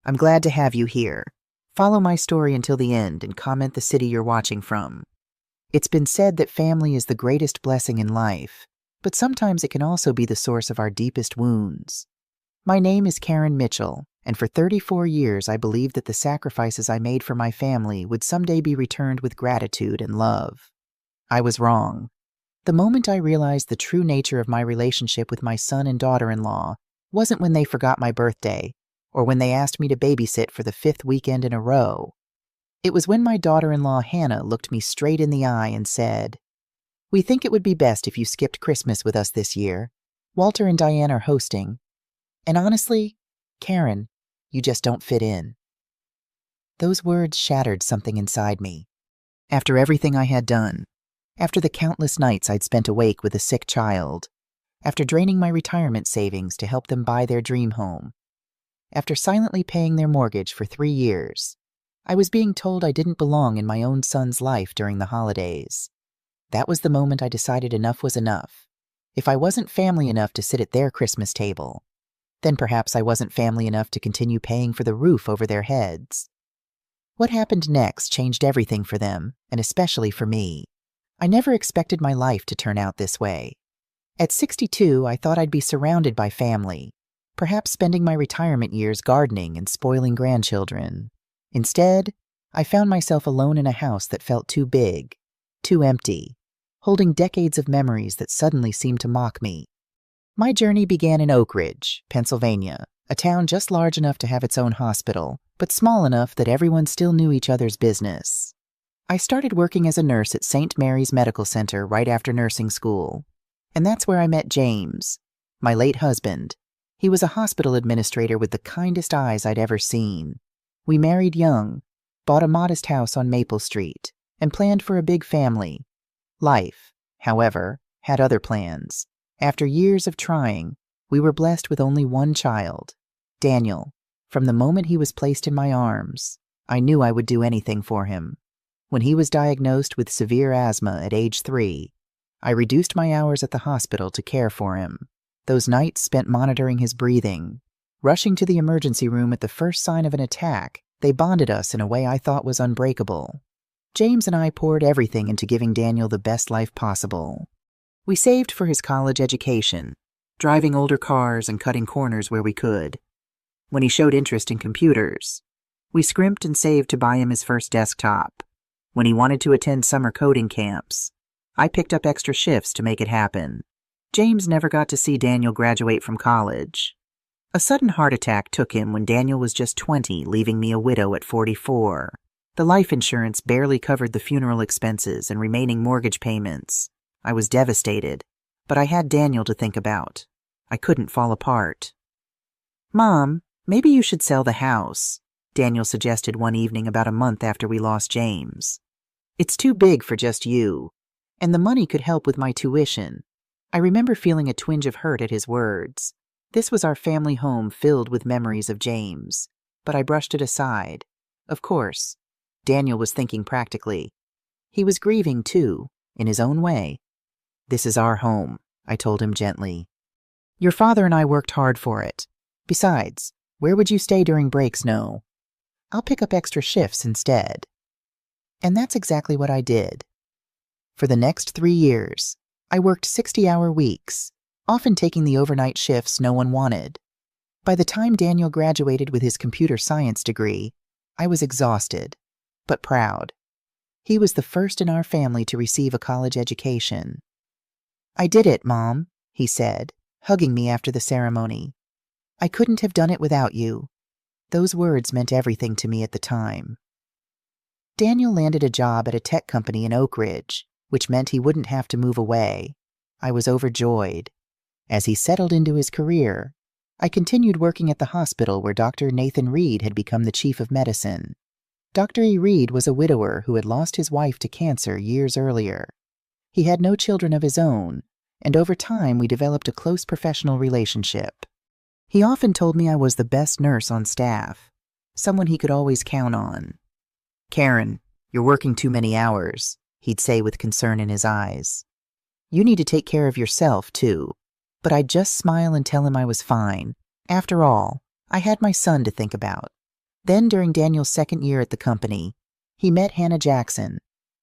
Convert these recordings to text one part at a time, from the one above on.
I'm glad to have you here. Follow my story until the end and comment the city you're watching from. It's been said that family is the greatest blessing in life, but sometimes it can also be the source of our deepest wounds. My name is Karen Mitchell, and for 34 years I believed that the sacrifices I made for my family would someday be returned with gratitude and love. I was wrong. The moment I realized the true nature of my relationship with my son and daughter-in-law wasn't when they forgot my birthday, or when they asked me to babysit for the 5th weekend in a row. It was when my daughter-in-law Hannah looked me straight in the eye and said, "We think it would be best if you skipped Christmas with us this year. Walter and Diane are hosting. And honestly, Karen, you just don't fit in." Those words shattered something inside me. After everything I had done, after the countless nights I'd spent awake with a sick child, after draining my retirement savings to help them buy their dream home, after silently paying their mortgage for 3 years, I was being told I didn't belong in my own son's life during the holidays. That was the moment I decided enough was enough. If I wasn't family enough to sit at their Christmas table, then perhaps I wasn't family enough to continue paying for the roof over their heads. What happened next changed everything for them, and especially for me. I never expected my life to turn out this way. At 62, I thought I'd be surrounded by family, perhaps spending my retirement years gardening and spoiling grandchildren. Instead, I found myself alone in a house that felt too big, too empty, holding decades of memories that suddenly seemed to mock me. My journey began in Oak Ridge, Pennsylvania, a town just large enough to have its own hospital, but small enough that everyone still knew each other's business. I started working as a nurse at St. Mary's Medical Center right after nursing school, and that's where I met James, my late husband. He was a hospital administrator with the kindest eyes I'd ever seen. We married young, bought a modest house on Maple Street, and planned for a big family. Life, however, had other plans. After years of trying, we were blessed with only one child, Daniel. From the moment he was placed in my arms, I knew I would do anything for him. When he was diagnosed with severe asthma at age 3, I reduced my hours at the hospital to care for him. Those nights spent monitoring his breathing, rushing to the emergency room at the first sign of an attack, they bonded us in a way I thought was unbreakable. James and I poured everything into giving Daniel the best life possible. We saved for his college education, driving older cars and cutting corners where we could. When he showed interest in computers, we scrimped and saved to buy him his first desktop. When he wanted to attend summer coding camps, I picked up extra shifts to make it happen. James never got to see Daniel graduate from college. A sudden heart attack took him when Daniel was just 20, leaving me a widow at 44. The life insurance barely covered the funeral expenses and remaining mortgage payments. I was devastated, but I had Daniel to think about. I couldn't fall apart. "Mom, maybe you should sell the house," Daniel suggested one evening about a month after we lost James. "It's too big for just you, and the money could help with my tuition." I remember feeling a twinge of hurt at his words. This was our family home filled with memories of James, but I brushed it aside. Of course, Daniel was thinking practically. He was grieving, too, in his own way. "This is our home," I told him gently. "Your father and I worked hard for it. Besides, where would you stay during breaks, no? I'll pick up extra shifts instead." And that's exactly what I did. For the next 3 years, I worked 60-hour weeks, often taking the overnight shifts no one wanted. By the time Daniel graduated with his computer science degree, I was exhausted, but proud. He was the first in our family to receive a college education. "I did it, Mom," he said, hugging me after the ceremony. "I couldn't have done it without you." Those words meant everything to me at the time. Daniel landed a job at a tech company in Oak Ridge, which meant he wouldn't have to move away. I was overjoyed. As he settled into his career, I continued working at the hospital where Dr. Nathan Reed had become the chief of medicine. Dr. E. Reed was a widower who had lost his wife to cancer years earlier. He had no children of his own, and over time we developed a close professional relationship. He often told me I was the best nurse on staff, someone he could always count on. "Karen, you're working too many hours," he'd say with concern in his eyes. "You need to take care of yourself, too." But I'd just smile and tell him I was fine. After all, I had my son to think about. Then, during Daniel's second year at the company, he met Hannah Jackson.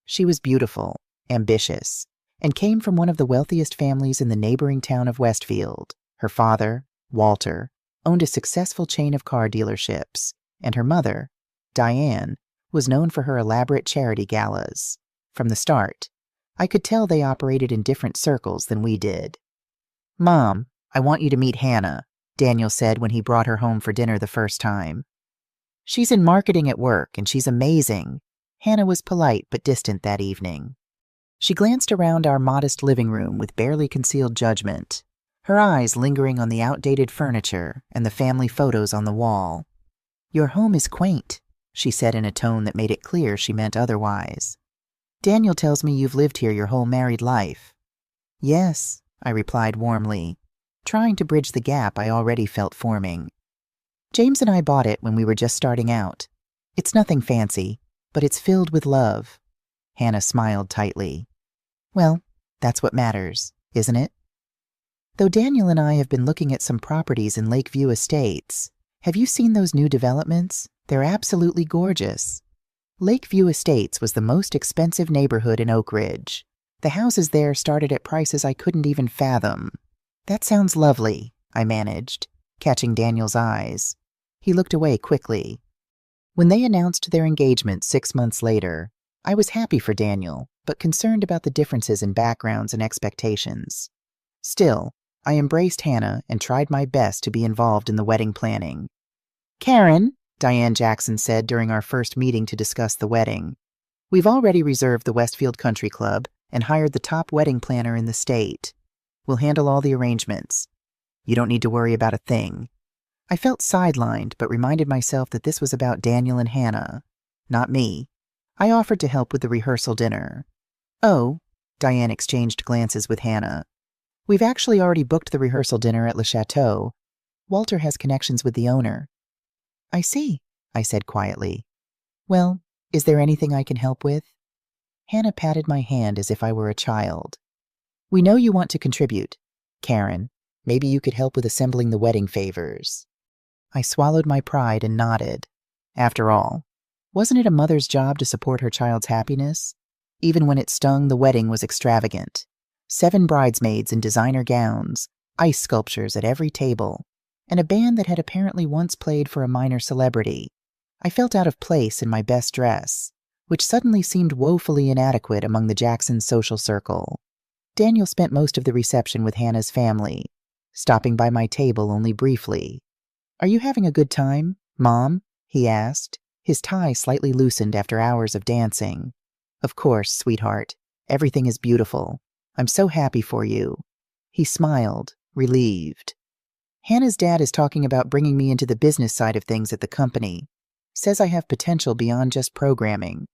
She was beautiful, ambitious, and came from one of the wealthiest families in the neighboring town of Westfield. Her father, Walter, owned a successful chain of car dealerships, and her mother, Diane, was known for her elaborate charity galas. From the start, I could tell they operated in different circles than we did. "Mom, I want you to meet Hannah," Daniel said when he brought her home for dinner the first time. "She's in marketing at work, and she's amazing." Hannah was polite but distant that evening. She glanced around our modest living room with barely concealed judgment, her eyes lingering on the outdated furniture and the family photos on the wall. "Your home is quaint," she said in a tone that made it clear she meant otherwise. "Daniel tells me you've lived here your whole married life." "Yes," I replied warmly, trying to bridge the gap I already felt forming. "James and I bought it when we were just starting out. It's nothing fancy, but it's filled with love." Hannah smiled tightly. "Well, that's what matters, isn't it?" Though Daniel and I have been looking at some properties in Lakeview Estates, have you seen those new developments? They're absolutely gorgeous. Lakeview Estates was the most expensive neighborhood in Oak Ridge. The houses there started at prices I couldn't even fathom. "That sounds lovely," I managed, catching Daniel's eyes. He looked away quickly. When they announced their engagement 6 months later, I was happy for Daniel, but concerned about the differences in backgrounds and expectations. Still, I embraced Hannah and tried my best to be involved in the wedding planning. "Karen," Diane Jackson said during our first meeting to discuss the wedding, "we've already reserved the Westfield Country Club and hired the top wedding planner in the state. We'll handle all the arrangements. You don't need to worry about a thing." I felt sidelined, but reminded myself that this was about Daniel and Hannah, not me. I offered to help with the rehearsal dinner. "Oh," Diane exchanged glances with Hannah. "We've actually already booked the rehearsal dinner at Le Chateau. Walter has connections with the owner." "I see," I said quietly. "Well, is there anything I can help with?" Hannah patted my hand as if I were a child. "We know you want to contribute. Karen, maybe you could help with assembling the wedding favors." I swallowed my pride and nodded. After all, wasn't it a mother's job to support her child's happiness? Even when it stung, the wedding was extravagant. 7 bridesmaids in designer gowns, ice sculptures at every table, and a band that had apparently once played for a minor celebrity. I felt out of place in my best dress, which suddenly seemed woefully inadequate among the Jacksons' social circle. Daniel spent most of the reception with Hannah's family, stopping by my table only briefly. "Are you having a good time, Mom?" he asked, his tie slightly loosened after hours of dancing. "Of course, sweetheart. Everything is beautiful. I'm so happy for you." He smiled, relieved. "Hannah's dad is talking about bringing me into the business side of things at the company. Says I have potential beyond just programming."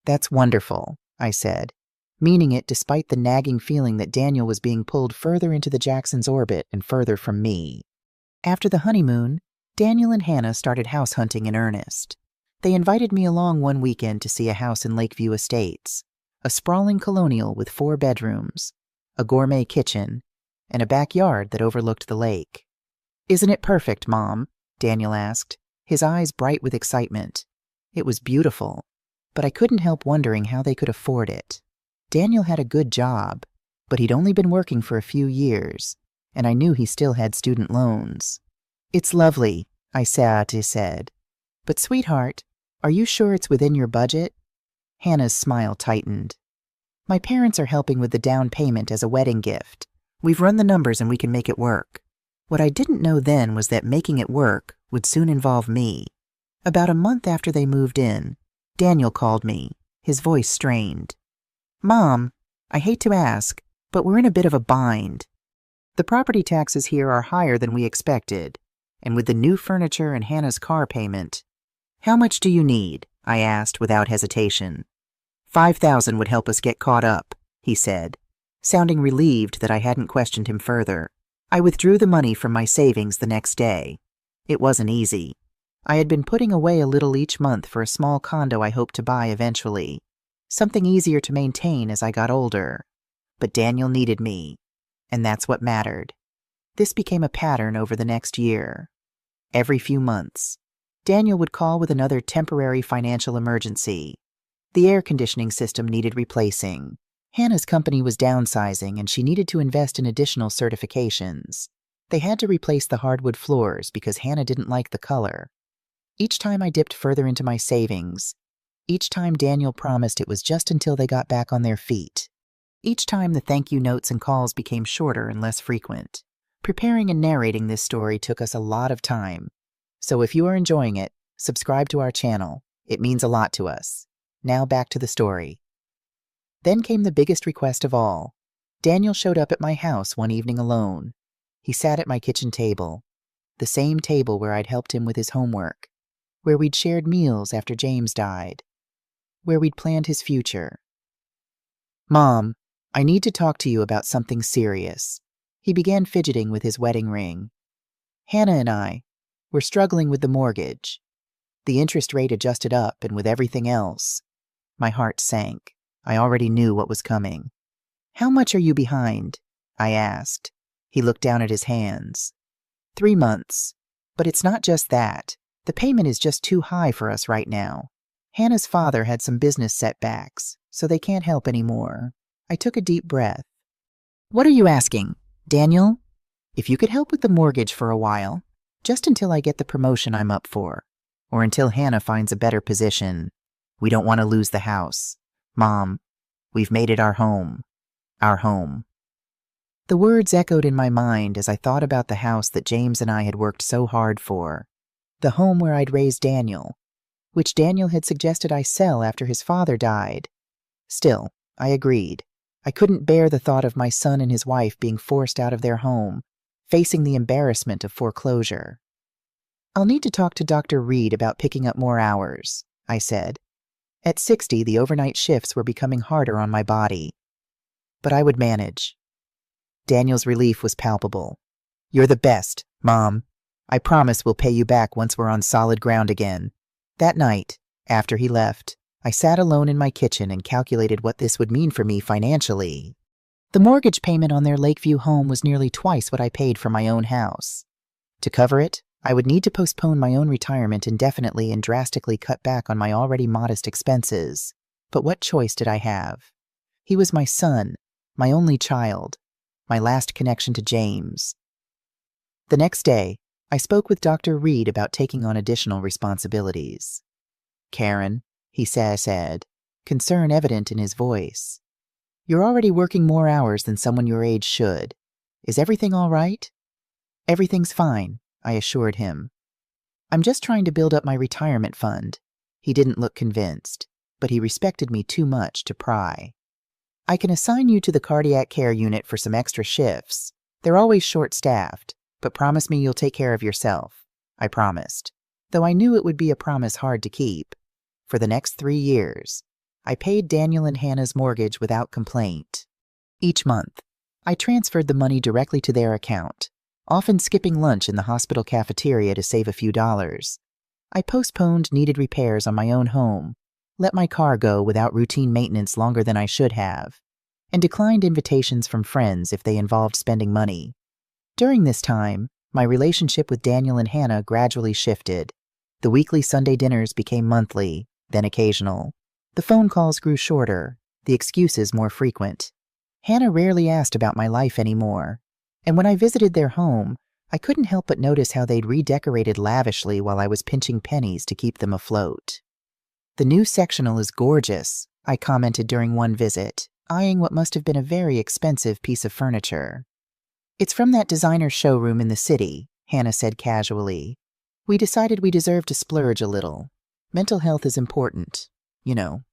"That's wonderful," I said, meaning it despite the nagging feeling that Daniel was being pulled further into the Jacksons' orbit and further from me. After the honeymoon, Daniel and Hannah started house hunting in earnest. They invited me along one weekend to see a house in Lakeview Estates, a sprawling colonial with 4 bedrooms, a gourmet kitchen, and a backyard that overlooked the lake. "Isn't it perfect, Mom?" Daniel asked, his eyes bright with excitement. It was beautiful, but I couldn't help wondering how they could afford it. Daniel had a good job, but he'd only been working for a few years, and I knew he still had student loans. "It's lovely," I said. "But sweetheart, are you sure it's within your budget?" Hannah's smile tightened. "My parents are helping with the down payment as a wedding gift. We've run the numbers and we can make it work." What I didn't know then was that making it work would soon involve me. About a month after they moved in, Daniel called me, his voice strained. "Mom, I hate to ask, but we're in a bit of a bind. The property taxes here are higher than we expected, and with the new furniture and Hannah's car payment—" "How much do you need?" I asked without hesitation. "5,000 would help us get caught up," he said, sounding relieved that I hadn't questioned him further. I withdrew the money from my savings the next day. It wasn't easy. I had been putting away a little each month for a small condo I hoped to buy eventually, something easier to maintain as I got older. But Daniel needed me, and that's what mattered. This became a pattern over the next year. Every few months, Daniel would call with another temporary financial emergency. The air conditioning system needed replacing. Hannah's company was downsizing and she needed to invest in additional certifications. They had to replace the hardwood floors because Hannah didn't like the color. Each time I dipped further into my savings. Each time Daniel promised it was just until they got back on their feet. Each time the thank you notes and calls became shorter and less frequent. Preparing and narrating this story took us a lot of time. So if you are enjoying it, subscribe to our channel. It means a lot to us. Now back to the story. Then came the biggest request of all. Daniel showed up at my house one evening alone. He sat at my kitchen table, the same table where I'd helped him with his homework, where we'd shared meals after James died, where we'd planned his future. "Mom, I need to talk to you about something serious." He began fidgeting with his wedding ring. "Hannah and I, we're struggling with the mortgage. The interest rate adjusted up, and with everything else." My heart sank. I already knew what was coming. "How much are you behind?" I asked. He looked down at his hands. 3 months. But it's not just that. The payment is just too high for us right now. Hannah's father had some business setbacks, so they can't help anymore. I took a deep breath. "What are you asking, Daniel?" "If you could help with the mortgage for a while, just until I get the promotion I'm up for, or until Hannah finds a better position. We don't want to lose the house. Mom, we've made it our home. Our home." The words echoed in my mind as I thought about the house that James and I had worked so hard for, the home where I'd raised Daniel, which Daniel had suggested I sell after his father died. Still, I agreed. I couldn't bear the thought of my son and his wife being forced out of their home, facing the embarrassment of foreclosure. "I'll need to talk to Dr. Reed about picking up more hours," I said. At 60, the overnight shifts were becoming harder on my body. But I would manage. Daniel's relief was palpable. "You're the best, Mom. I promise we'll pay you back once we're on solid ground again." That night, after he left, I sat alone in my kitchen and calculated what this would mean for me financially. The mortgage payment on their Lakeview home was nearly twice what I paid for my own house. To cover it, I would need to postpone my own retirement indefinitely and drastically cut back on my already modest expenses. But what choice did I have? He was my son, my only child, my last connection to James. The next day, I spoke with Dr. Reed about taking on additional responsibilities. "Karen," he said, concern evident in his voice, "you're already working more hours than someone your age should. Is everything all right?" "Everything's fine," I assured him. "I'm just trying to build up my retirement fund." He didn't look convinced, but he respected me too much to pry. "I can assign you to the cardiac care unit for some extra shifts. They're always short-staffed, but promise me you'll take care of yourself." I promised, though I knew it would be a promise hard to keep. For the next 3 years, I paid Daniel and Hannah's mortgage without complaint. Each month, I transferred the money directly to their account, often skipping lunch in the hospital cafeteria to save a few dollars. I postponed needed repairs on my own home, let my car go without routine maintenance longer than I should have, and declined invitations from friends if they involved spending money. During this time, my relationship with Daniel and Hannah gradually shifted. The weekly Sunday dinners became monthly, then occasional. The phone calls grew shorter, the excuses more frequent. Hannah rarely asked about my life anymore, and when I visited their home, I couldn't help but notice how they'd redecorated lavishly while I was pinching pennies to keep them afloat. "The new sectional is gorgeous," I commented during one visit, eyeing what must have been a very expensive piece of furniture. "It's from that designer showroom in the city," Hannah said casually. "We decided we deserved to splurge a little. Mental health is important, you know."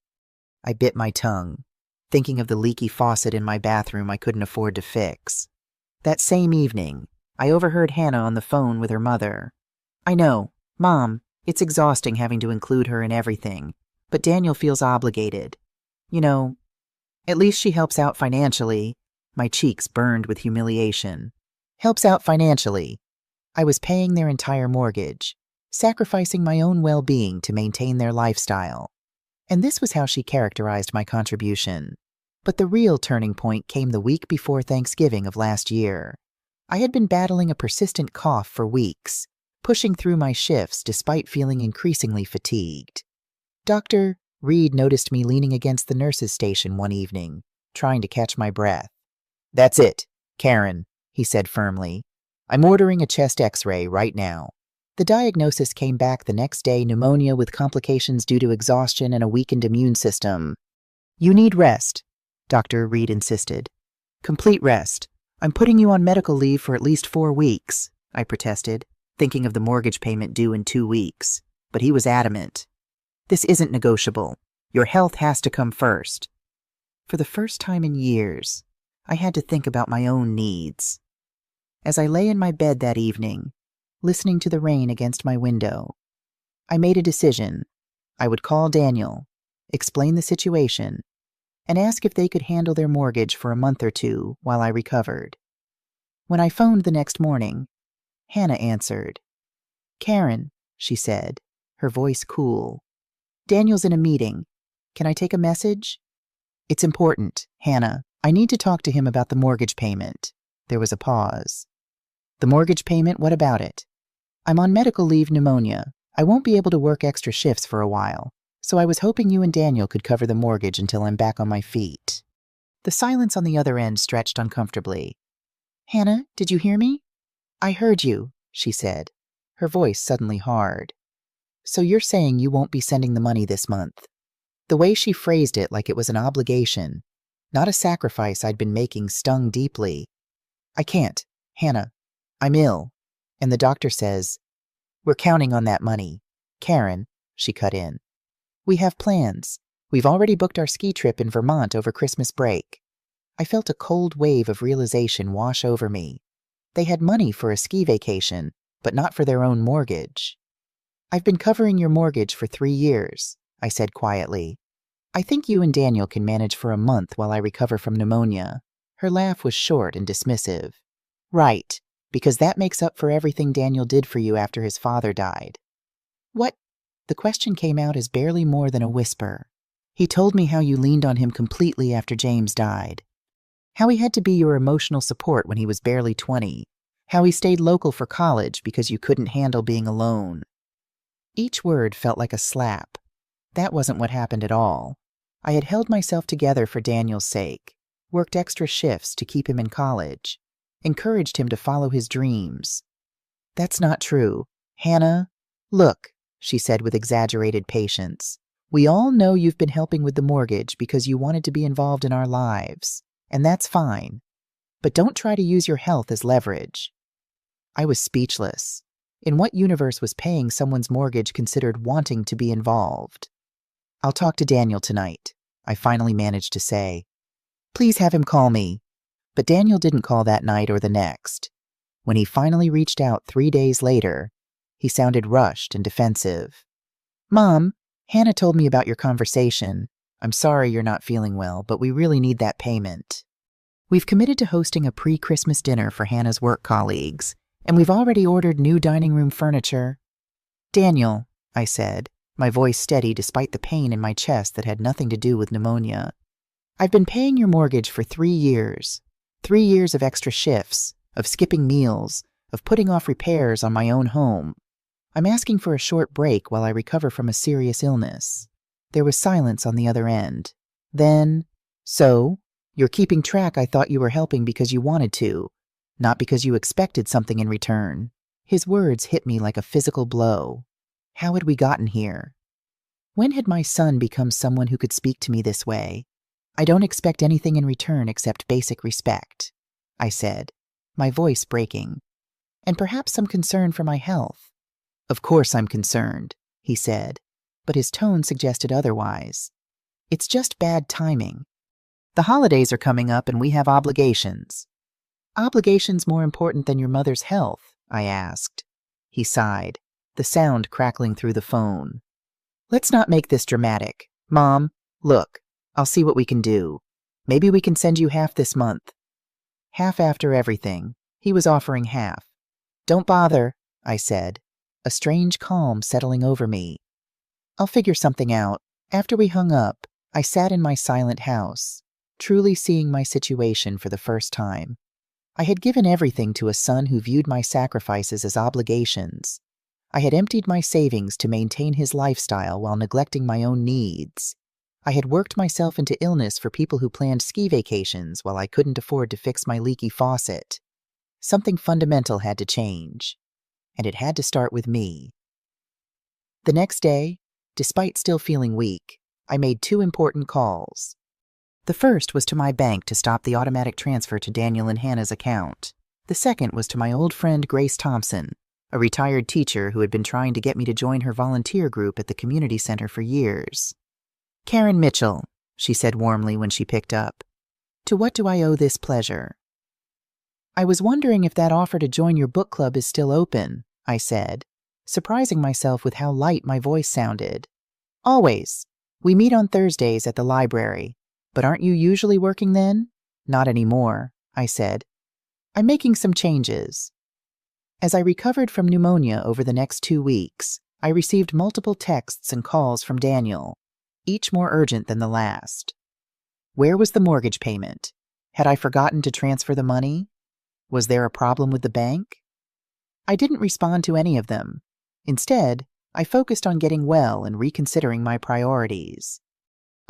I bit my tongue, thinking of the leaky faucet in my bathroom I couldn't afford to fix. That same evening, I overheard Hannah on the phone with her mother. "I know, Mom, it's exhausting having to include her in everything, but Daniel feels obligated. You know, at least she helps out financially." My cheeks burned with humiliation. "Helps out financially." I was paying their entire mortgage, sacrificing my own well-being to maintain their lifestyle. And this was how she characterized my contribution. But the real turning point came the week before Thanksgiving of last year. I had been battling a persistent cough for weeks, pushing through my shifts despite feeling increasingly fatigued. Dr. Reed noticed me leaning against the nurse's station one evening, trying to catch my breath. "That's it, Karen," he said firmly. "I'm ordering a chest x-ray right now." The diagnosis came back the next day: pneumonia with complications due to exhaustion and a weakened immune system. "You need rest," Dr. Reed insisted. "Complete rest. I'm putting you on medical leave for at least 4 weeks, I protested, thinking of the mortgage payment due in 2 weeks. But he was adamant. "This isn't negotiable. Your health has to come first." For the first time in years, I had to think about my own needs. As I lay in my bed that evening, listening to the rain against my window, I made a decision. I would call Daniel, explain the situation, and ask if they could handle their mortgage for a month or 2 while I recovered. When I phoned the next morning, Hannah answered. "Karen," she said, her voice cool. "Daniel's in a meeting. Can I take a message?" "It's important, Hannah. I need to talk to him about the mortgage payment." There was a pause. "The mortgage payment, what about it?" "I'm on medical leave pneumonia. I won't be able to work extra shifts for a while, so I was hoping you and Daniel could cover the mortgage until I'm back on my feet." The silence on the other end stretched uncomfortably. "Hannah, did you hear me?" "I heard you," she said, her voice suddenly hard. "So you're saying you won't be sending the money this month?" The way she phrased it, like it was an obligation, not a sacrifice I'd been making, stung deeply. "I can't, Hannah. I'm ill. And the doctor says..." "We're counting on that money. Karen," she cut in. "We have plans. We've already booked our ski trip in Vermont over Christmas break." I felt a cold wave of realization wash over me. They had money for a ski vacation, but not for their own mortgage. "I've been covering your mortgage for 3 years, I said quietly. "I think you and Daniel can manage for a month while I recover from pneumonia." Her laugh was short and dismissive. "Right, because that makes up for everything Daniel did for you after his father died." "What?" The question came out as barely more than a whisper. "He told me how you leaned on him completely after James died. How he had to be your emotional support when he was barely 20. How he stayed local for college because you couldn't handle being alone." Each word felt like a slap. That wasn't what happened at all. I had held myself together for Daniel's sake, worked extra shifts to keep him in college, encouraged him to follow his dreams. "That's not true. Hannah, look," she said with exaggerated patience. "We all know you've been helping with the mortgage because you wanted to be involved in our lives, and that's fine. But don't try to use your health as leverage." I was speechless. In what universe was paying someone's mortgage considered wanting to be involved? "I'll talk to Daniel tonight," I finally managed to say. "Please have him call me." But Daniel didn't call that night or the next. When he finally reached out 3 days later, he sounded rushed and defensive. "Mom, Hannah told me about your conversation. I'm sorry you're not feeling well, but we really need that payment. We've committed to hosting a pre-Christmas dinner for Hannah's work colleagues, and we've already ordered new dining room furniture." "Daniel," I said, my voice steady despite the pain in my chest that had nothing to do with pneumonia. "I've been paying your mortgage for 3 years. 3 years of extra shifts, of skipping meals, of putting off repairs on my own home. I'm asking for a short break while I recover from a serious illness." There was silence on the other end. Then, "So, you're keeping track. I thought you were helping because you wanted to, not because you expected something in return." His words hit me like a physical blow. How had we gotten here? When had my son become someone who could speak to me this way? "I don't expect anything in return except basic respect," I said, my voice breaking. "And perhaps some concern for my health." "Of course I'm concerned," he said, but his tone suggested otherwise. "It's just bad timing. The holidays are coming up and we have obligations." "Obligations more important than your mother's health?" I asked. He sighed, the sound crackling through the phone. "Let's not make this dramatic. Mom, look, I'll see what we can do. Maybe we can send you half this month." Half after everything. He was offering half. "Don't bother," I said, a strange calm settling over me. "I'll figure something out." After we hung up, I sat in my silent house, truly seeing my situation for the first time. I had given everything to a son who viewed my sacrifices as obligations, I had emptied my savings to maintain his lifestyle while neglecting my own needs. I had worked myself into illness for people who planned ski vacations while I couldn't afford to fix my leaky faucet. Something fundamental had to change, and it had to start with me. The next day, despite still feeling weak, I made 2 important calls. The first was to my bank to stop the automatic transfer to Daniel and Hannah's account. The second was to my old friend Grace Thompson, a retired teacher who had been trying to get me to join her volunteer group at the community center for years. "Karen Mitchell," she said warmly when she picked up. "To what do I owe this pleasure?" "I was wondering if that offer to join your book club is still open," I said, surprising myself with how light my voice sounded. "Always. We meet on Thursdays at the library. But aren't you usually working then?" "Not anymore," I said. "I'm making some changes." As I recovered from pneumonia over the next 2 weeks, I received multiple texts and calls from Daniel, each more urgent than the last. Where was the mortgage payment? Had I forgotten to transfer the money? Was there a problem with the bank? I didn't respond to any of them. Instead, I focused on getting well and reconsidering my priorities.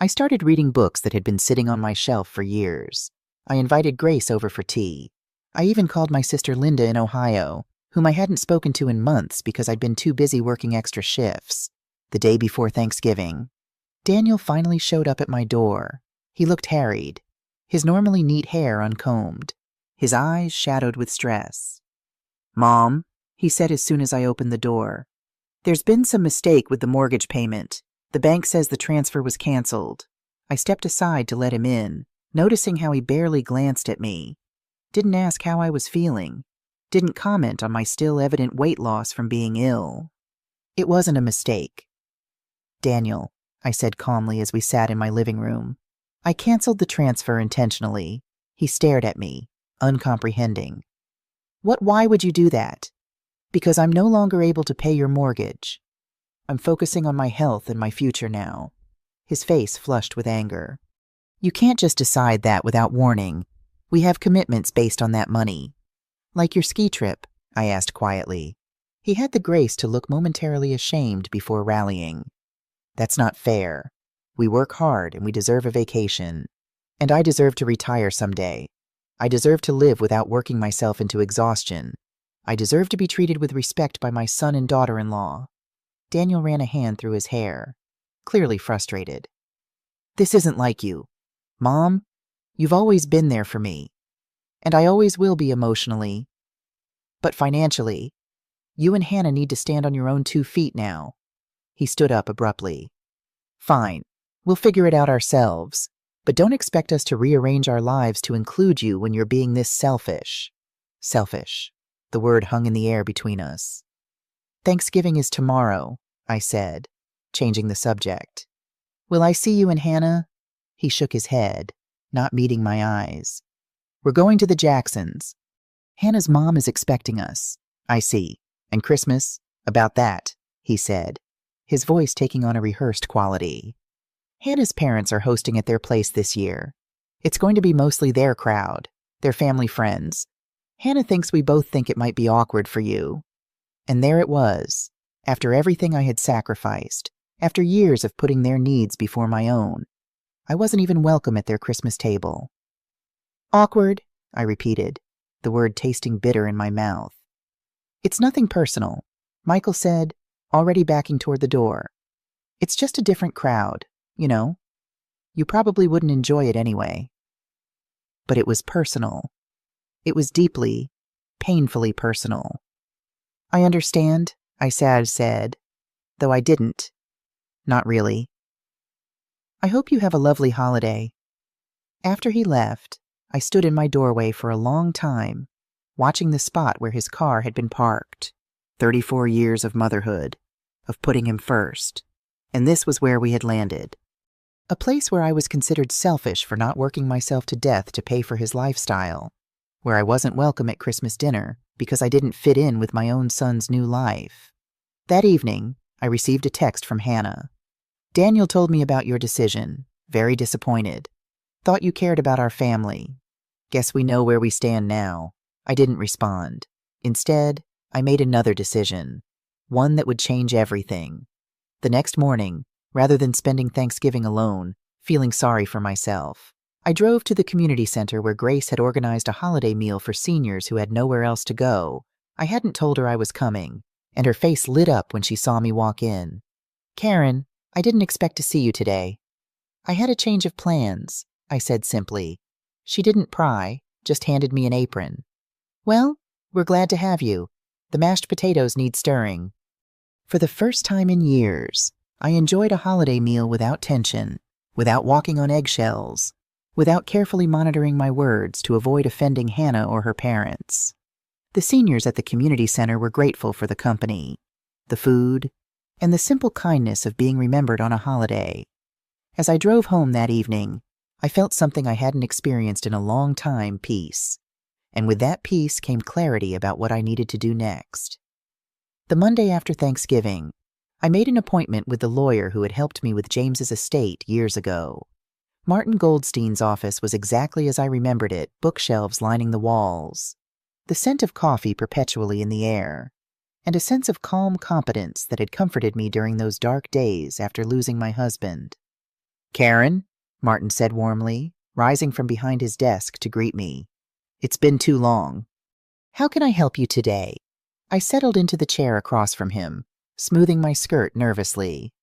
I started reading books that had been sitting on my shelf for years. I invited Grace over for tea. I even called my sister Linda in Ohio, whom I hadn't spoken to in months because I'd been too busy working extra shifts. The day before Thanksgiving, Daniel finally showed up at my door. He looked harried, his normally neat hair uncombed, his eyes shadowed with stress. "Mom," he said as soon as I opened the door, "there's been some mistake with the mortgage payment. The bank says the transfer was canceled." I stepped aside to let him in, noticing how he barely glanced at me. Didn't ask how I was feeling. Didn't comment on my still evident weight loss from being ill. "It wasn't a mistake, Daniel," I said calmly as we sat in my living room. "I canceled the transfer intentionally." He stared at me, uncomprehending. Why would you do that?" "Because I'm no longer able to pay your mortgage. I'm focusing on my health and my future now." His face flushed with anger. "You can't just decide that without warning. We have commitments based on that money." "Like your ski trip?" I asked quietly. He had the grace to look momentarily ashamed before rallying. "That's not fair. We work hard and we deserve a vacation. And I deserve to retire someday. I deserve to live without working myself into exhaustion. I deserve to be treated with respect by my son and daughter-in-law." Daniel ran a hand through his hair, clearly frustrated. "This isn't like you. Mom, you've always been there for me. And I always will be emotionally. But financially, you and Hannah need to stand on your own 2 feet now." He stood up abruptly. "Fine. We'll figure it out ourselves. But don't expect us to rearrange our lives to include you when you're being this selfish." Selfish. The word hung in the air between us. "Thanksgiving is tomorrow," I said, changing the subject. "Will I see you and Hannah?" He shook his head, not meeting my eyes. "We're going to the Jacksons. Hannah's mom is expecting us." "I see. And Christmas?" "About that," he said, his voice taking on a rehearsed quality. "Hannah's parents are hosting at their place this year. It's going to be mostly their crowd, their family friends. Hannah thinks we both think it might be awkward for you." And there it was, after everything I had sacrificed, after years of putting their needs before my own. I wasn't even welcome at their Christmas table. "Awkward," I repeated, the word tasting bitter in my mouth. "It's nothing personal," Michael said, already backing toward the door. "It's just a different crowd, you know. You probably wouldn't enjoy it anyway." But it was personal. It was deeply, painfully personal. "I understand," I said, though I didn't. Not really. "I hope you have a lovely holiday." After he left, I stood in my doorway for a long time, watching the spot where his car had been parked. 34 years of motherhood, of putting him first. And this was where we had landed. A place where I was considered selfish for not working myself to death to pay for his lifestyle. Where I wasn't welcome at Christmas dinner because I didn't fit in with my own son's new life. That evening, I received a text from Hannah. "Daniel told me about your decision. Very disappointed. Thought you cared about our family. Guess we know where we stand now." I didn't respond. Instead, I made another decision. one that would change everything. The next morning, rather than spending Thanksgiving alone, feeling sorry for myself, I drove to the community center where Grace had organized a holiday meal for seniors who had nowhere else to go. I hadn't told her I was coming, and her face lit up when she saw me walk in. "Karen, I didn't expect to see you today." "I had a change of plans," I said simply. She didn't pry, just handed me an apron. "Well, we're glad to have you. The mashed potatoes need stirring." For the first time in years, I enjoyed a holiday meal without tension, without walking on eggshells, without carefully monitoring my words to avoid offending Hannah or her parents. The seniors at the community center were grateful for the company, the food, and the simple kindness of being remembered on a holiday. As I drove home that evening, I felt something I hadn't experienced in a long time: peace. And with that peace came clarity about what I needed to do next. The Monday after Thanksgiving, I made an appointment with the lawyer who had helped me with James's estate years ago. Martin Goldstein's office was exactly as I remembered it, bookshelves lining the walls, the scent of coffee perpetually in the air, and a sense of calm competence that had comforted me during those dark days after losing my husband. "Karen," Martin said warmly, rising from behind his desk to greet me. "It's been too long." "How can I help you today?" I settled into the chair across from him, smoothing my skirt nervously.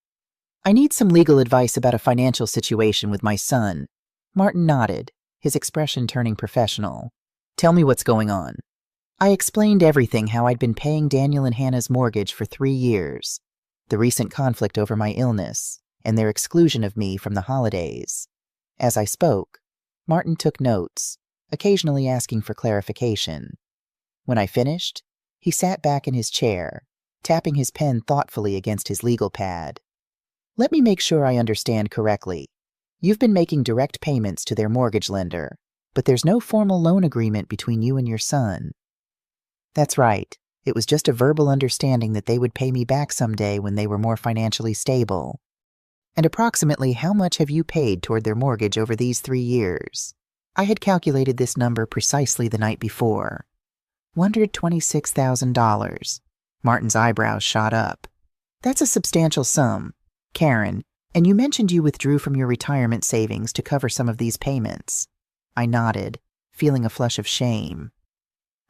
"I need some legal advice about a financial situation with my son." Martin nodded, his expression turning professional. "Tell me what's going on." I explained everything: how I'd been paying Daniel and Hannah's mortgage for 3 years, the recent conflict over my illness, and their exclusion of me from the holidays. As I spoke, Martin took notes, occasionally asking for clarification. When I finished, he sat back in his chair, tapping his pen thoughtfully against his legal pad. "Let me make sure I understand correctly. You've been making direct payments to their mortgage lender, but there's no formal loan agreement between you and your son." "That's right. It was just a verbal understanding that they would pay me back someday when they were more financially stable." "And approximately how much have you paid toward their mortgage over these 3 years?" I had calculated this number precisely the night before. $126,000. Martin's eyebrows shot up. "That's a substantial sum, Karen, and you mentioned you withdrew from your retirement savings to cover some of these payments." I nodded, feeling a flush of shame.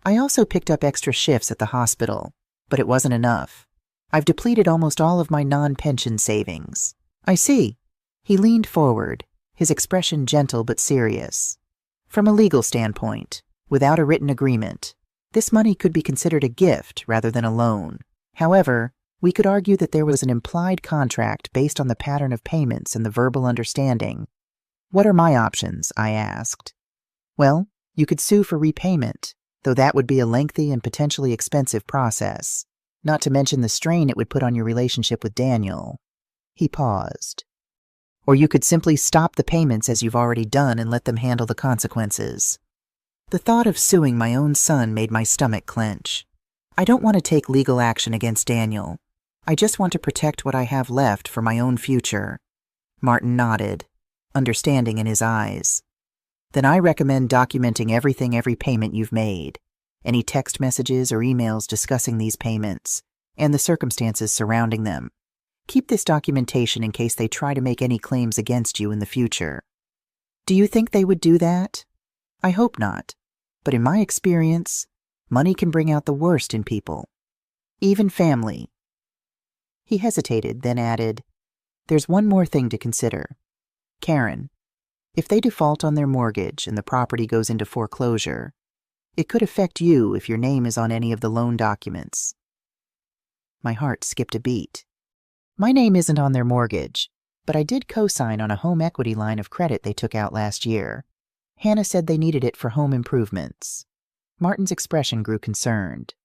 "I also picked up extra shifts at the hospital, but it wasn't enough. I've depleted almost all of my non-pension savings." "I see." He leaned forward, his expression gentle but serious. "From a legal standpoint, without a written agreement, this money could be considered a gift rather than a loan. However, we could argue that there was an implied contract based on the pattern of payments and the verbal understanding." "What are my options?" I asked. "Well, you could sue for repayment, though that would be a lengthy and potentially expensive process, not to mention the strain it would put on your relationship with Daniel." He paused. "Or you could simply stop the payments as you've already done and let them handle the consequences." The thought of suing my own son made my stomach clench. "I don't want to take legal action against Daniel. I just want to protect what I have left for my own future." Martin nodded, understanding in his eyes. "Then I recommend documenting every payment you've made, any text messages or emails discussing these payments, and the circumstances surrounding them. Keep this documentation in case they try to make any claims against you in the future." "Do you think they would do that?" "I hope not. But in my experience, money can bring out the worst in people, even family." He hesitated, then added, "There's one more thing to consider. Karen, if they default on their mortgage and the property goes into foreclosure, it could affect you if your name is on any of the loan documents." My heart skipped a beat. My name isn't on their mortgage, but I did co-sign on a home equity line of credit they took out last year. Hannah said they needed it for home improvements. Martin's expression grew concerned.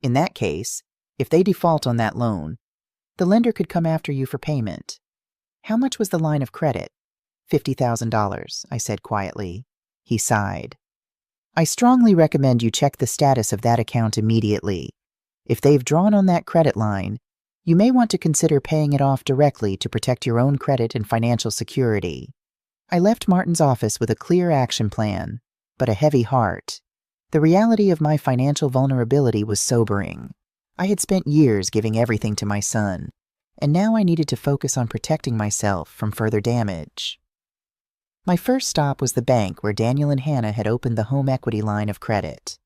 "In that case, if they default on that loan, the lender could come after you for payment." "How much was the line of credit?" $50,000, I said quietly. He sighed. "I strongly recommend you check the status of that account immediately. If they've drawn on that credit line, you may want to consider paying it off directly to protect your own credit and financial security." I left Martin's office with a clear action plan, but a heavy heart. The reality of my financial vulnerability was sobering. I had spent years giving everything to my son, and now I needed to focus on protecting myself from further damage. My first stop was the bank where Daniel and Hannah had opened the home equity line of credit.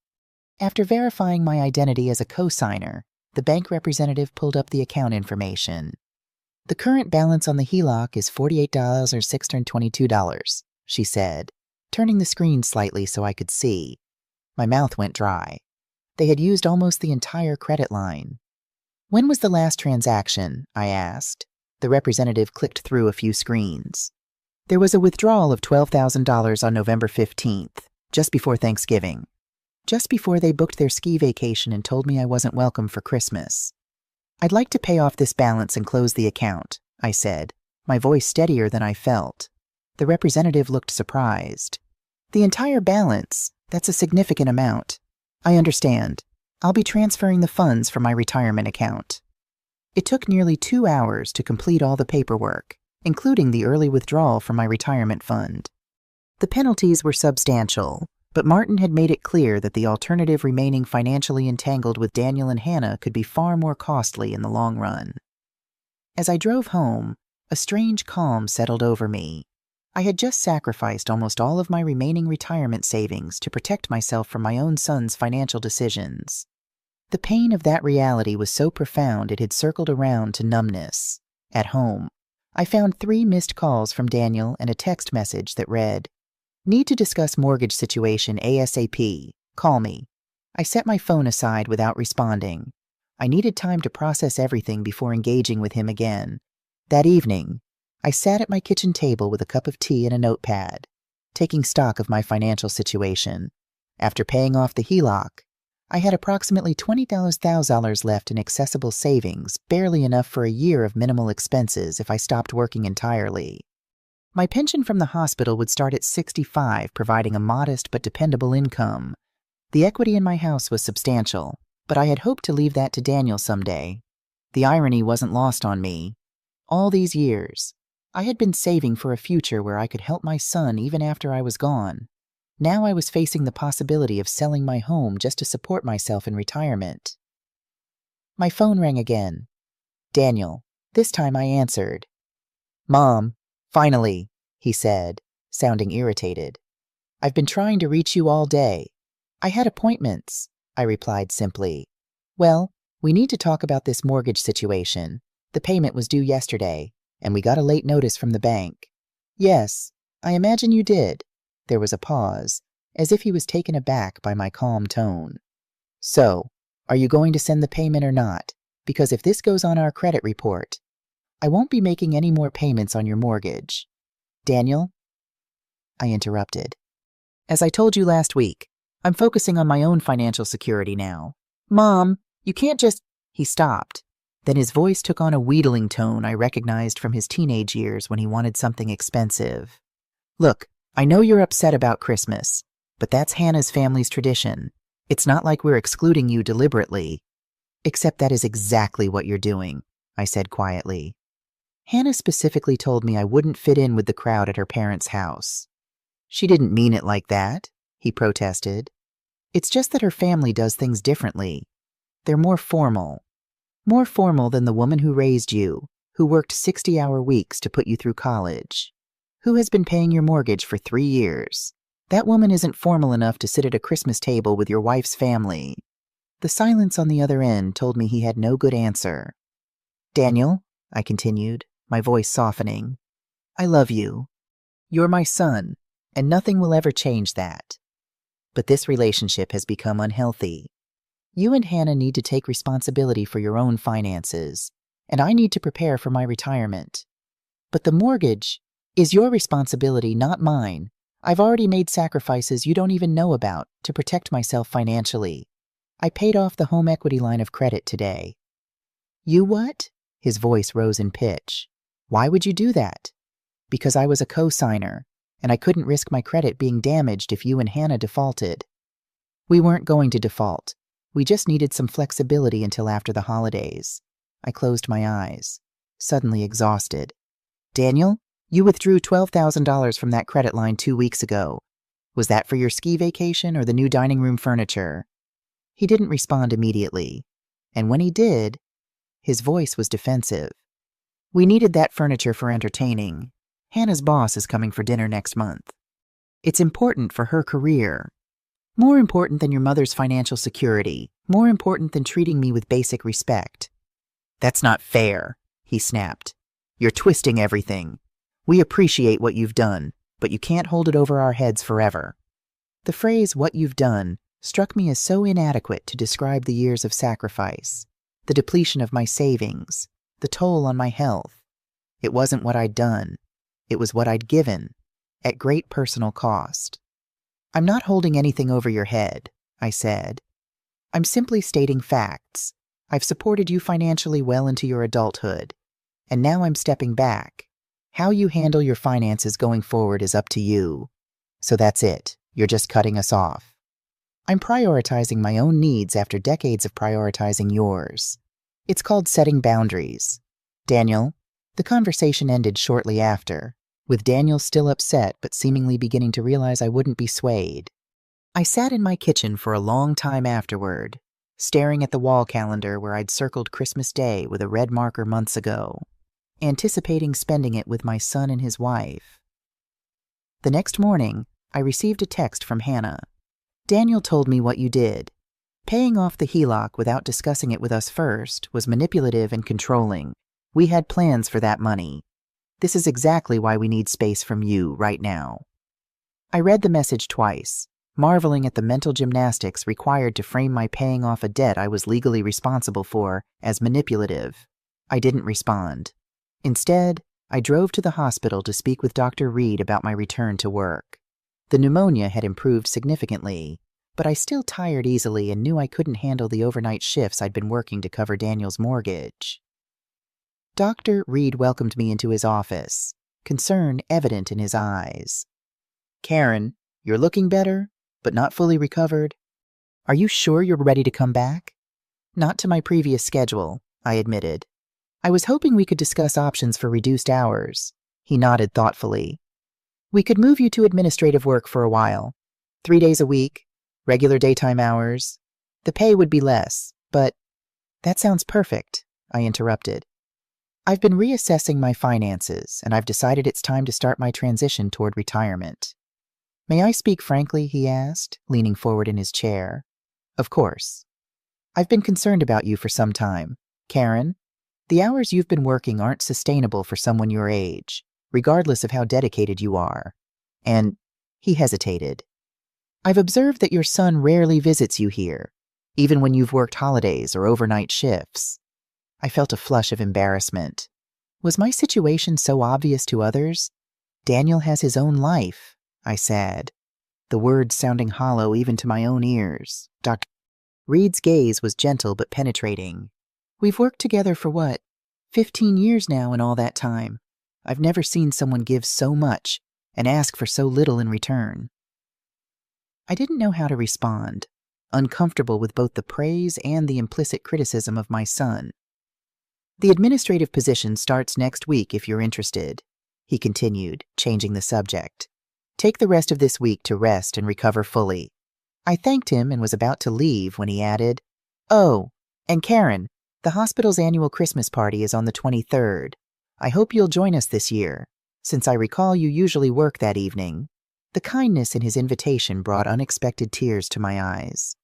After verifying my identity as a co-signer, the bank representative pulled up the account information. "The current balance on the HELOC is $48,622, she said, turning the screen slightly so I could see. My mouth went dry. They had used almost the entire credit line. "When was the last transaction?" I asked. The representative clicked through a few screens. "There was a withdrawal of $12,000 on November 15th, just before Thanksgiving. Just before they booked their ski vacation and told me I wasn't welcome for Christmas. I'd like to pay off this balance and close the account," I said, my voice steadier than I felt. The representative looked surprised. "The entire balance? That's a significant amount. I understand. I'll be transferring the funds from my retirement account." It took nearly 2 hours to complete all the paperwork, including the early withdrawal from my retirement fund. The penalties were substantial, but Martin had made it clear that the alternative remaining financially entangled with Daniel and Hannah could be far more costly in the long run. As I drove home, a strange calm settled over me. I had just sacrificed almost all of my remaining retirement savings to protect myself from my own son's financial decisions. The pain of that reality was so profound it had circled around to numbness. At home, I found 3 missed calls from Daniel and a text message that read, "Need to discuss mortgage situation ASAP. Call me." I set my phone aside without responding. I needed time to process everything before engaging with him again. That evening, I sat at my kitchen table with a cup of tea and a notepad, taking stock of my financial situation. After paying off the HELOC, I had approximately $20,000 left in accessible savings, barely enough for a year of minimal expenses if I stopped working entirely. My pension from the hospital would start at 65, providing a modest but dependable income. The equity in my house was substantial, but I had hoped to leave that to Daniel someday. The irony wasn't lost on me. All these years, I had been saving for a future where I could help my son even after I was gone. Now I was facing the possibility of selling my home just to support myself in retirement. My phone rang again. Daniel. This time I answered. "Mom, finally," he said, sounding irritated. "I've been trying to reach you all day." "I had appointments," I replied simply. "Well, we need to talk about this mortgage situation. The payment was due yesterday, and we got a late notice from the bank." "Yes, I imagine you did." There was a pause, as if he was taken aback by my calm tone. "So, are you going to send the payment or not? Because if this goes on our credit report, I won't be making any more payments on your mortgage." "Daniel?" I interrupted. "As I told you last week, I'm focusing on my own financial security now." "Mom, you can't just—" He stopped. Then his voice took on a wheedling tone I recognized from his teenage years when he wanted something expensive. "Look, I know you're upset about Christmas, but that's Hannah's family's tradition. It's not like we're excluding you deliberately." "Except that is exactly what you're doing," I said quietly. "Hannah specifically told me I wouldn't fit in with the crowd at her parents' house." "She didn't mean it like that," he protested. "It's just that her family does things differently. They're more formal. More formal than the woman who raised you, who worked 60-hour weeks to put you through college, who has been paying your mortgage for 3 years. That woman isn't formal enough to sit at a Christmas table with your wife's family." The silence on the other end told me he had no good answer. "Daniel," I continued, my voice softening, "I love you. You're my son, and nothing will ever change that. But this relationship has become unhealthy. You and Hannah need to take responsibility for your own finances, and I need to prepare for my retirement. But the mortgage is your responsibility, not mine. I've already made sacrifices you don't even know about to protect myself financially. I paid off the home equity line of credit today." "You what?" His voice rose in pitch. "Why would you do that?" "Because I was a co-signer, and I couldn't risk my credit being damaged if you and Hannah defaulted." "We weren't going to default. We just needed some flexibility until after the holidays." I closed my eyes, suddenly exhausted. "Daniel, you withdrew $12,000 from that credit line 2 weeks ago. Was that for your ski vacation or the new dining room furniture?" He didn't respond immediately. And when he did, his voice was defensive. We needed that furniture for entertaining. Hannah's boss is coming for dinner next month. It's important for her career. More important than your mother's financial security. More important than treating me with basic respect. That's not fair, he snapped. You're twisting everything. We appreciate what you've done, but you can't hold it over our heads forever. The phrase, what you've done, struck me as so inadequate to describe the years of sacrifice, the depletion of my savings, the toll on my health. It wasn't what I'd done. It was what I'd given, at great personal cost. I'm not holding anything over your head, I said. I'm simply stating facts. I've supported you financially well into your adulthood, and now I'm stepping back. How you handle your finances going forward is up to you. So that's it. You're just cutting us off. I'm prioritizing my own needs after decades of prioritizing yours. It's called setting boundaries. Daniel, the conversation ended shortly after, with Daniel still upset but seemingly beginning to realize I wouldn't be swayed. I sat in my kitchen for a long time afterward, staring at the wall calendar where I'd circled Christmas Day with a red marker months ago, anticipating spending it with my son and his wife. The next morning, I received a text from Hannah. Daniel told me what you did. Paying off the HELOC without discussing it with us first was manipulative and controlling. We had plans for that money. This is exactly why we need space from you right now. I read the message twice, marveling at the mental gymnastics required to frame my paying off a debt I was legally responsible for as manipulative. I didn't respond. Instead, I drove to the hospital to speak with Dr. Reed about my return to work. The pneumonia had improved significantly, but I still tired easily and knew I couldn't handle the overnight shifts I'd been working to cover Daniel's mortgage. Dr. Reed welcomed me into his office, concern evident in his eyes. Karen, you're looking better, but not fully recovered. Are you sure you're ready to come back? Not to my previous schedule, I admitted. I was hoping we could discuss options for reduced hours. He nodded thoughtfully. We could move you to administrative work for a while. 3 days a week, regular daytime hours. The pay would be less, but that sounds perfect, I interrupted. I've been reassessing my finances, and I've decided it's time to start my transition toward retirement. May I speak frankly, he asked, leaning forward in his chair. Of course. I've been concerned about you for some time. Karen, the hours you've been working aren't sustainable for someone your age, regardless of how dedicated you are. And he hesitated. I've observed that your son rarely visits you here, even when you've worked holidays or overnight shifts. I felt a flush of embarrassment. Was my situation so obvious to others? Daniel has his own life, I said, the words sounding hollow even to my own ears. Dr. Reed's gaze was gentle but penetrating. We've worked together for 15 years now, and all that time, I've never seen someone give so much and ask for so little in return. I didn't know how to respond, uncomfortable with both the praise and the implicit criticism of my son. The administrative position starts next week if you're interested, he continued, changing the subject. Take the rest of this week to rest and recover fully. I thanked him and was about to leave when he added, Oh, and Karen, the hospital's annual Christmas party is on the 23rd. I hope you'll join us this year, since I recall you usually work that evening. The kindness in his invitation brought unexpected tears to my eyes.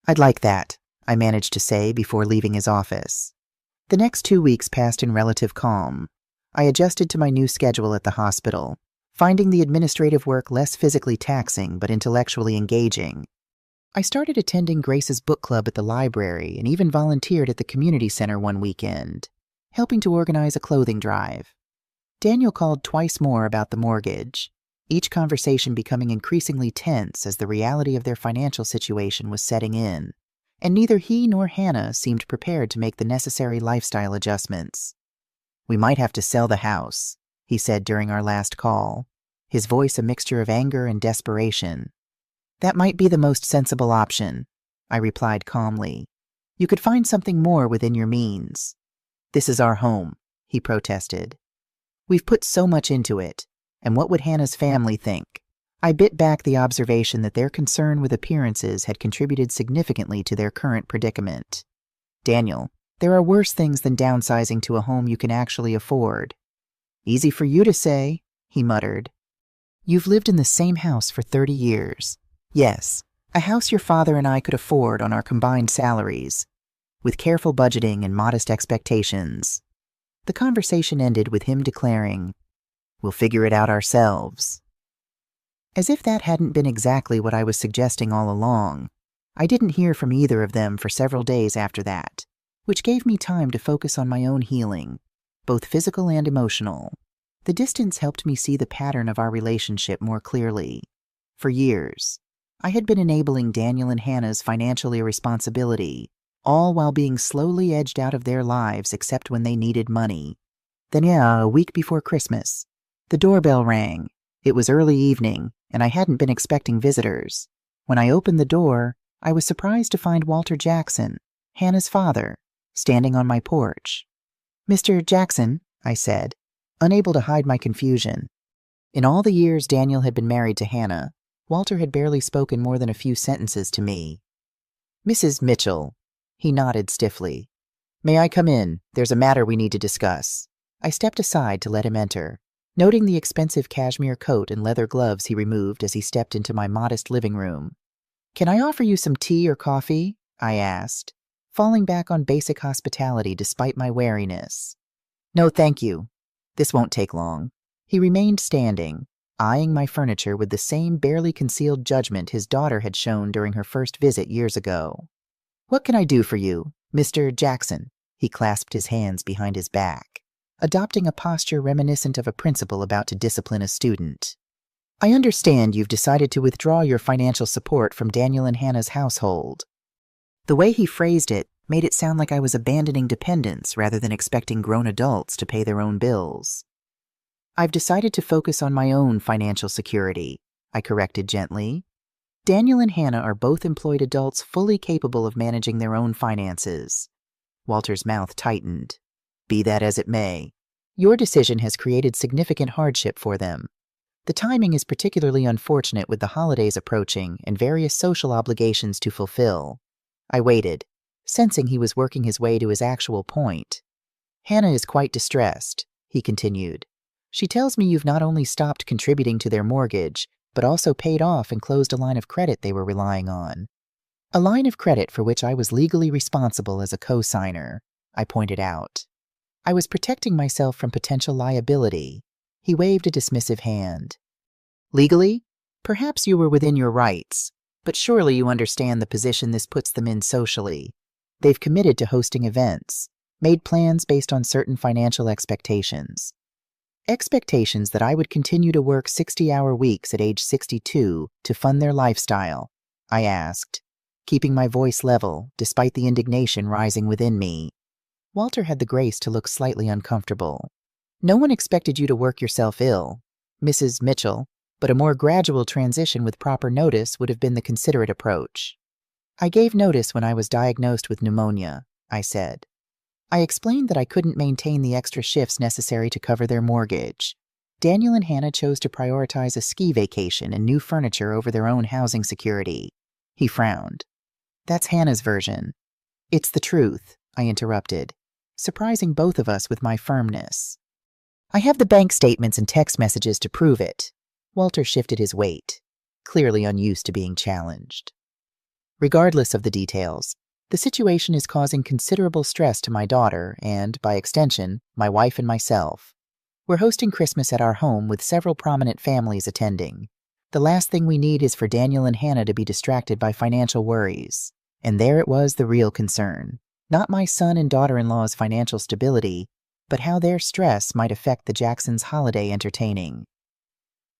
I'd like that, I managed to say before leaving his office. The next 2 weeks passed in relative calm. I adjusted to my new schedule at the hospital, finding the administrative work less physically taxing but intellectually engaging. I started attending Grace's book club at the library and even volunteered at the community center one weekend, helping to organize a clothing drive. Daniel called twice more about the mortgage, each conversation becoming increasingly tense as the reality of their financial situation was setting in, and neither he nor Hannah seemed prepared to make the necessary lifestyle adjustments. We might have to sell the house, he said during our last call, his voice a mixture of anger and desperation. That might be the most sensible option, I replied calmly. You could find something more within your means. This is our home, he protested. We've put so much into it, and what would Hannah's family think? I bit back the observation that their concern with appearances had contributed significantly to their current predicament. Daniel, there are worse things than downsizing to a home you can actually afford. Easy for you to say, he muttered. You've lived in the same house for 30 years. Yes, a house your father and I could afford on our combined salaries, with careful budgeting and modest expectations. The conversation ended with him declaring, "We'll figure it out ourselves." As if that hadn't been exactly what I was suggesting all along, I didn't hear from either of them for several days after that, which gave me time to focus on my own healing, both physical and emotional. The distance helped me see the pattern of our relationship more clearly. For years, I had been enabling Daniel and Hannah's financial irresponsibility, all while being slowly edged out of their lives except when they needed money. Then a week before Christmas, the doorbell rang. It was early evening, and I hadn't been expecting visitors. When I opened the door, I was surprised to find Walter Jackson, Hannah's father, standing on my porch. "Mr. Jackson," I said, unable to hide my confusion. In all the years Daniel had been married to Hannah, Walter had barely spoken more than a few sentences to me. "Mrs. Mitchell," he nodded stiffly. "May I come in? There's a matter we need to discuss." I stepped aside to let him enter, noting the expensive cashmere coat and leather gloves he removed as he stepped into my modest living room. "Can I offer you some tea or coffee?" I asked, falling back on basic hospitality despite my wariness. "No, thank you. This won't take long." He remained standing, eyeing my furniture with the same barely concealed judgment his daughter had shown during her first visit years ago. "What can I do for you, Mr. Jackson?" He clasped his hands behind his back, adopting a posture reminiscent of a principal about to discipline a student. "I understand you've decided to withdraw your financial support from Daniel and Hannah's household." The way he phrased it made it sound like I was abandoning dependents rather than expecting grown adults to pay their own bills. "I've decided to focus on my own financial security," I corrected gently. "Daniel and Hannah are both employed adults fully capable of managing their own finances." Walter's mouth tightened. "Be that as it may, your decision has created significant hardship for them. The timing is particularly unfortunate with the holidays approaching and various social obligations to fulfill." I waited, sensing he was working his way to his actual point. "Hannah is quite distressed," he continued. "She tells me you've not only stopped contributing to their mortgage, but also paid off and closed a line of credit they were relying on." "A line of credit for which I was legally responsible as a co-signer," I pointed out. "I was protecting myself from potential liability." He waved a dismissive hand. "Legally? Perhaps you were within your rights, but surely you understand the position this puts them in socially. They've committed to hosting events, made plans based on certain financial expectations. Expectations that I would continue to work 60-hour weeks at age 62 to fund their lifestyle," I asked, keeping my voice level despite the indignation rising within me. Walter had the grace to look slightly uncomfortable. "No one expected you to work yourself ill, Mrs. Mitchell, but a more gradual transition with proper notice would have been the considerate approach." "I gave notice when I was diagnosed with pneumonia," I said. I explained that I couldn't maintain the extra shifts necessary to cover their mortgage. Daniel and Hannah chose to prioritize a ski vacation and new furniture over their own housing security. He frowned. "That's Hannah's version." "It's the truth," I interrupted, surprising both of us with my firmness. "I have the bank statements and text messages to prove it." Walter shifted his weight, clearly unused to being challenged. "Regardless of the details, the situation is causing considerable stress to my daughter and, by extension, my wife and myself. We're hosting Christmas at our home with several prominent families attending. The last thing we need is for Daniel and Hannah to be distracted by financial worries." And there it was, the real concern. Not my son and daughter-in-law's financial stability, but how their stress might affect the Jacksons' holiday entertaining.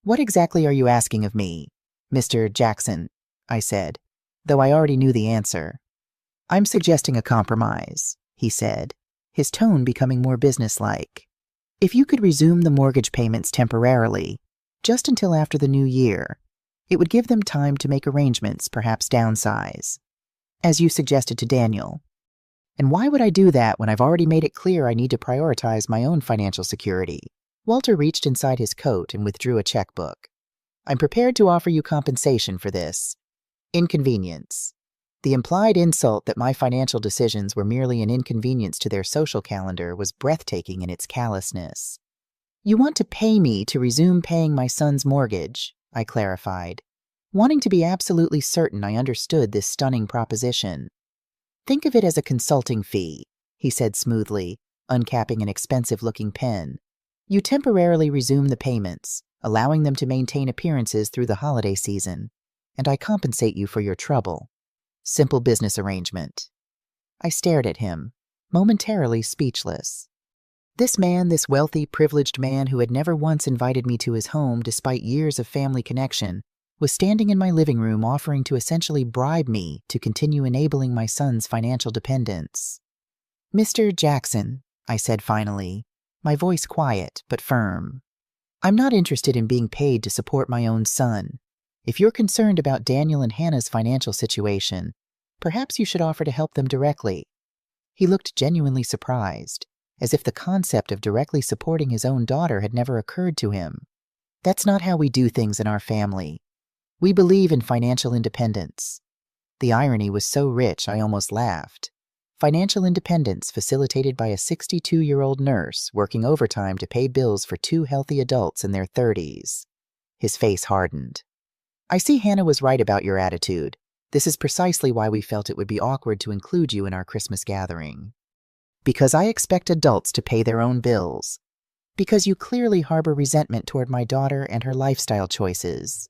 "What exactly are you asking of me, Mr. Jackson?" I said, though I already knew the answer. "I'm suggesting a compromise," he said, his tone becoming more businesslike. "If you could resume the mortgage payments temporarily, just until after the new year, it would give them time to make arrangements, perhaps downsize, as you suggested to Daniel." "And why would I do that when I've already made it clear I need to prioritize my own financial security?" Walter reached inside his coat and withdrew a checkbook. "I'm prepared to offer you compensation for this inconvenience." The implied insult that my financial decisions were merely an inconvenience to their social calendar was breathtaking in its callousness. "You want to pay me to resume paying my son's mortgage," I clarified, wanting to be absolutely certain I understood this stunning proposition. "Think of it as a consulting fee," he said smoothly, uncapping an expensive-looking pen. "You temporarily resume the payments, allowing them to maintain appearances through the holiday season, and I compensate you for your trouble. Simple business arrangement." I stared at him, momentarily speechless. This wealthy, privileged man who had never once invited me to his home despite years of family connection, was standing in my living room offering to essentially bribe me to continue enabling my son's financial dependence. "Mr. Jackson," I said finally, my voice quiet but firm, "I'm not interested in being paid to support my own son. If you're concerned about Daniel and Hannah's financial situation, perhaps you should offer to help them directly." He looked genuinely surprised, as if the concept of directly supporting his own daughter had never occurred to him. "That's not how we do things in our family. We believe in financial independence." The irony was so rich I almost laughed. Financial independence facilitated by a 62-year-old nurse working overtime to pay bills for two healthy adults in their 30s. His face hardened. "I see Hannah was right about your attitude. This is precisely why we felt it would be awkward to include you in our Christmas gathering. Because I expect adults to pay their own bills. Because you clearly harbor resentment toward my daughter and her lifestyle choices."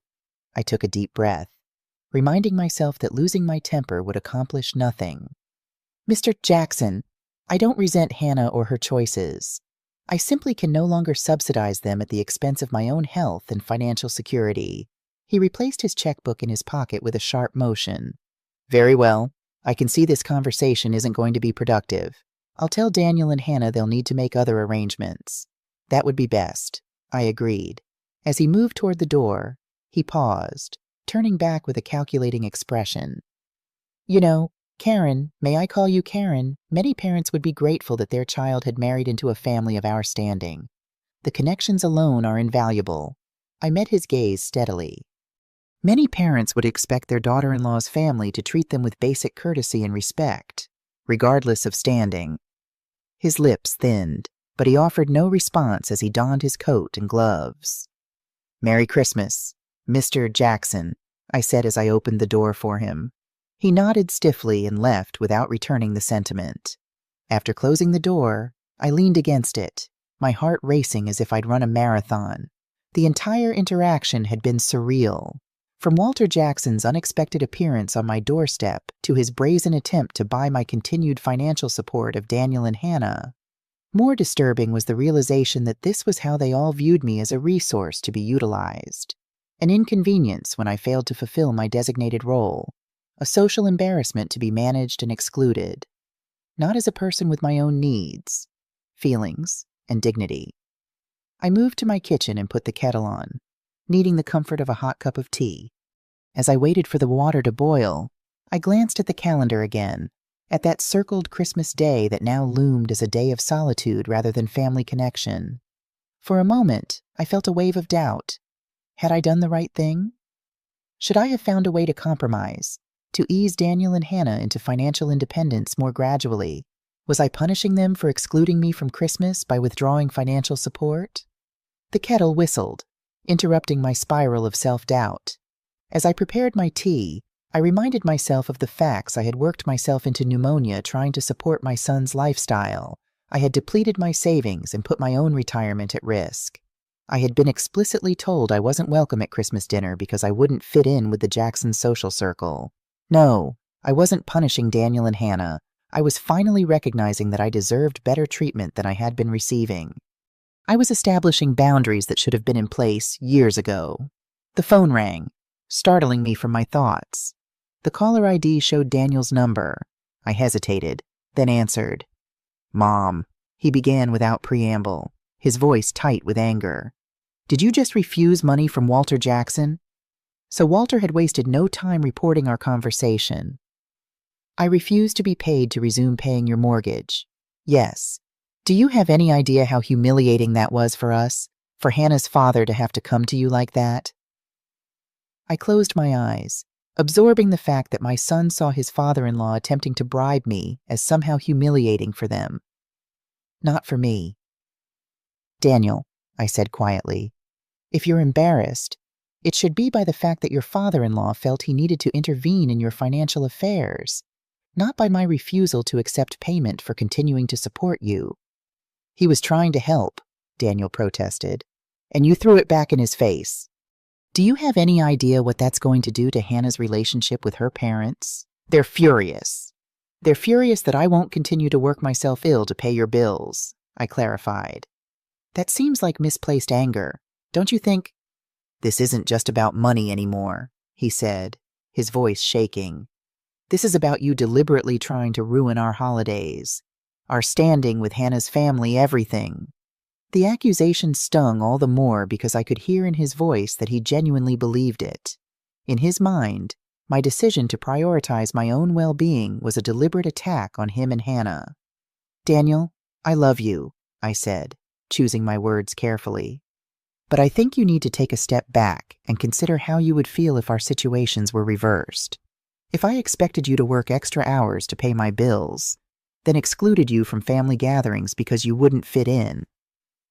I took a deep breath, reminding myself that losing my temper would accomplish nothing. "Mr. Jackson, I don't resent Hannah or her choices. I simply can no longer subsidize them at the expense of my own health and financial security." He replaced his checkbook in his pocket with a sharp motion. "Very well. I can see this conversation isn't going to be productive. I'll tell Daniel and Hannah they'll need to make other arrangements." "That would be best," I agreed. As he moved toward the door, he paused, turning back with a calculating expression. "You know, Karen, may I call you Karen? Many parents would be grateful that their child had married into a family of our standing. The connections alone are invaluable." I met his gaze steadily. Many parents would expect their daughter-in-law's family to treat them with basic courtesy and respect, regardless of standing. His lips thinned, but he offered no response as he donned his coat and gloves. "Merry Christmas, Mr. Jackson," I said as I opened the door for him. He nodded stiffly and left without returning the sentiment. After closing the door, I leaned against it, my heart racing as if I'd run a marathon. The entire interaction had been surreal. From Walter Jackson's unexpected appearance on my doorstep to his brazen attempt to buy my continued financial support of Daniel and Hannah, more disturbing was the realization that this was how they all viewed me as a resource to be utilized. An inconvenience when I failed to fulfill my designated role, a social embarrassment to be managed and excluded, not as a person with my own needs, feelings, and dignity. I moved to my kitchen and put the kettle on, needing the comfort of a hot cup of tea. As I waited for the water to boil, I glanced at the calendar again, at that circled Christmas day that now loomed as a day of solitude rather than family connection. For a moment, I felt a wave of doubt. Had I done the right thing? Should I have found a way to compromise, to ease Daniel and Hannah into financial independence more gradually? Was I punishing them for excluding me from Christmas by withdrawing financial support? The kettle whistled, interrupting my spiral of self-doubt. As I prepared my tea, I reminded myself of the facts I had worked myself into pneumonia trying to support my son's lifestyle. I had depleted my savings and put my own retirement at risk. I had been explicitly told I wasn't welcome at Christmas dinner because I wouldn't fit in with the Jackson social circle. No, I wasn't punishing Daniel and Hannah. I was finally recognizing that I deserved better treatment than I had been receiving. I was establishing boundaries that should have been in place years ago. The phone rang, startling me from my thoughts. The caller ID showed Daniel's number. I hesitated, then answered. "Mom," he began without preamble, his voice tight with anger. "Did you just refuse money from Walter Jackson?" So Walter had wasted no time reporting our conversation. "I refuse to be paid to resume paying your mortgage. Yes. Do you have any idea how humiliating that was for us? For Hannah's father to have to come to you like that?" I closed my eyes, absorbing the fact that my son saw his father-in-law attempting to bribe me as somehow humiliating for them. Not for me. Daniel, I said quietly, if you're embarrassed, it should be by the fact that your father-in-law felt he needed to intervene in your financial affairs, not by my refusal to accept payment for continuing to support you. He was trying to help, Daniel protested, and you threw it back in his face. Do you have any idea what that's going to do to Hannah's relationship with her parents? They're furious. They're furious that I won't continue to work myself ill to pay your bills, I clarified. That seems like misplaced anger, don't you think? This isn't just about money anymore, he said, his voice shaking. This is about you deliberately trying to ruin our holidays, our standing with Hannah's family, everything. The accusation stung all the more because I could hear in his voice that he genuinely believed it. In his mind, my decision to prioritize my own well-being was a deliberate attack on him and Hannah. Daniel, I love you, I said, choosing my words carefully. But I think you need to take a step back and consider how you would feel if our situations were reversed. If I expected you to work extra hours to pay my bills, then excluded you from family gatherings because you wouldn't fit in.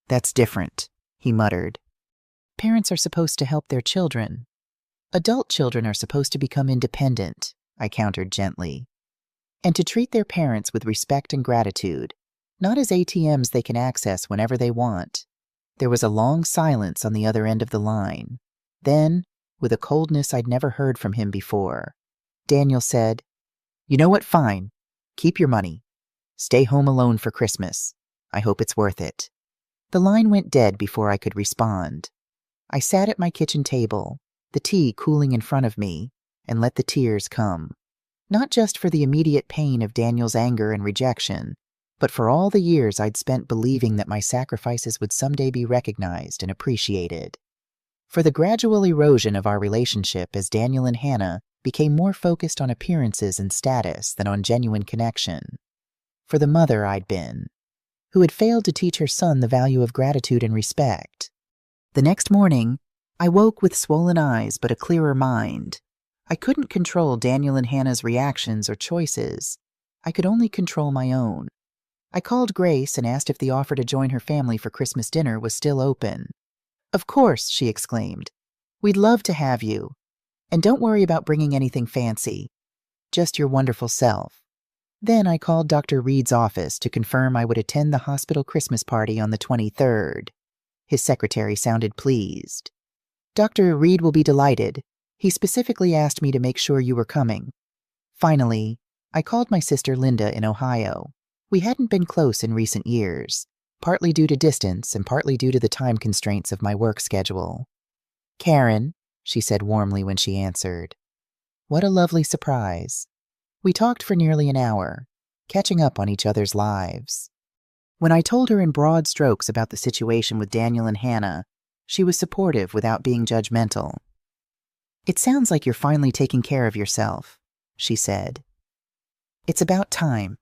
That's different, he muttered. Parents are supposed to help their children. Adult children are supposed to become independent, I countered gently, and to treat their parents with respect and gratitude, not as ATMs they can access whenever they want. There was a long silence on the other end of the line. Then, with a coldness I'd never heard from him before, Daniel said, You know what, fine. Keep your money. Stay home alone for Christmas. I hope it's worth it. The line went dead before I could respond. I sat at my kitchen table, the tea cooling in front of me, and let the tears come. Not just for the immediate pain of Daniel's anger and rejection, but for all the years I'd spent believing that my sacrifices would someday be recognized and appreciated. For the gradual erosion of our relationship as Daniel and Hannah became more focused on appearances and status than on genuine connection. For the mother I'd been, who had failed to teach her son the value of gratitude and respect. The next morning, I woke with swollen eyes but a clearer mind. I couldn't control Daniel and Hannah's reactions or choices. I could only control my own. I called Grace and asked if the offer to join her family for Christmas dinner was still open. Of course, she exclaimed. We'd love to have you. And don't worry about bringing anything fancy. Just your wonderful self. Then I called Dr. Reed's office to confirm I would attend the hospital Christmas party on the 23rd. His secretary sounded pleased. Dr. Reed will be delighted. He specifically asked me to make sure you were coming. Finally, I called my sister Linda in Ohio. We hadn't been close in recent years, partly due to distance and partly due to the time constraints of my work schedule. Karen, she said warmly when she answered. What a lovely surprise. We talked for nearly an hour, catching up on each other's lives. When I told her in broad strokes about the situation with Daniel and Hannah, she was supportive without being judgmental. It sounds like you're finally taking care of yourself, she said. It's about time.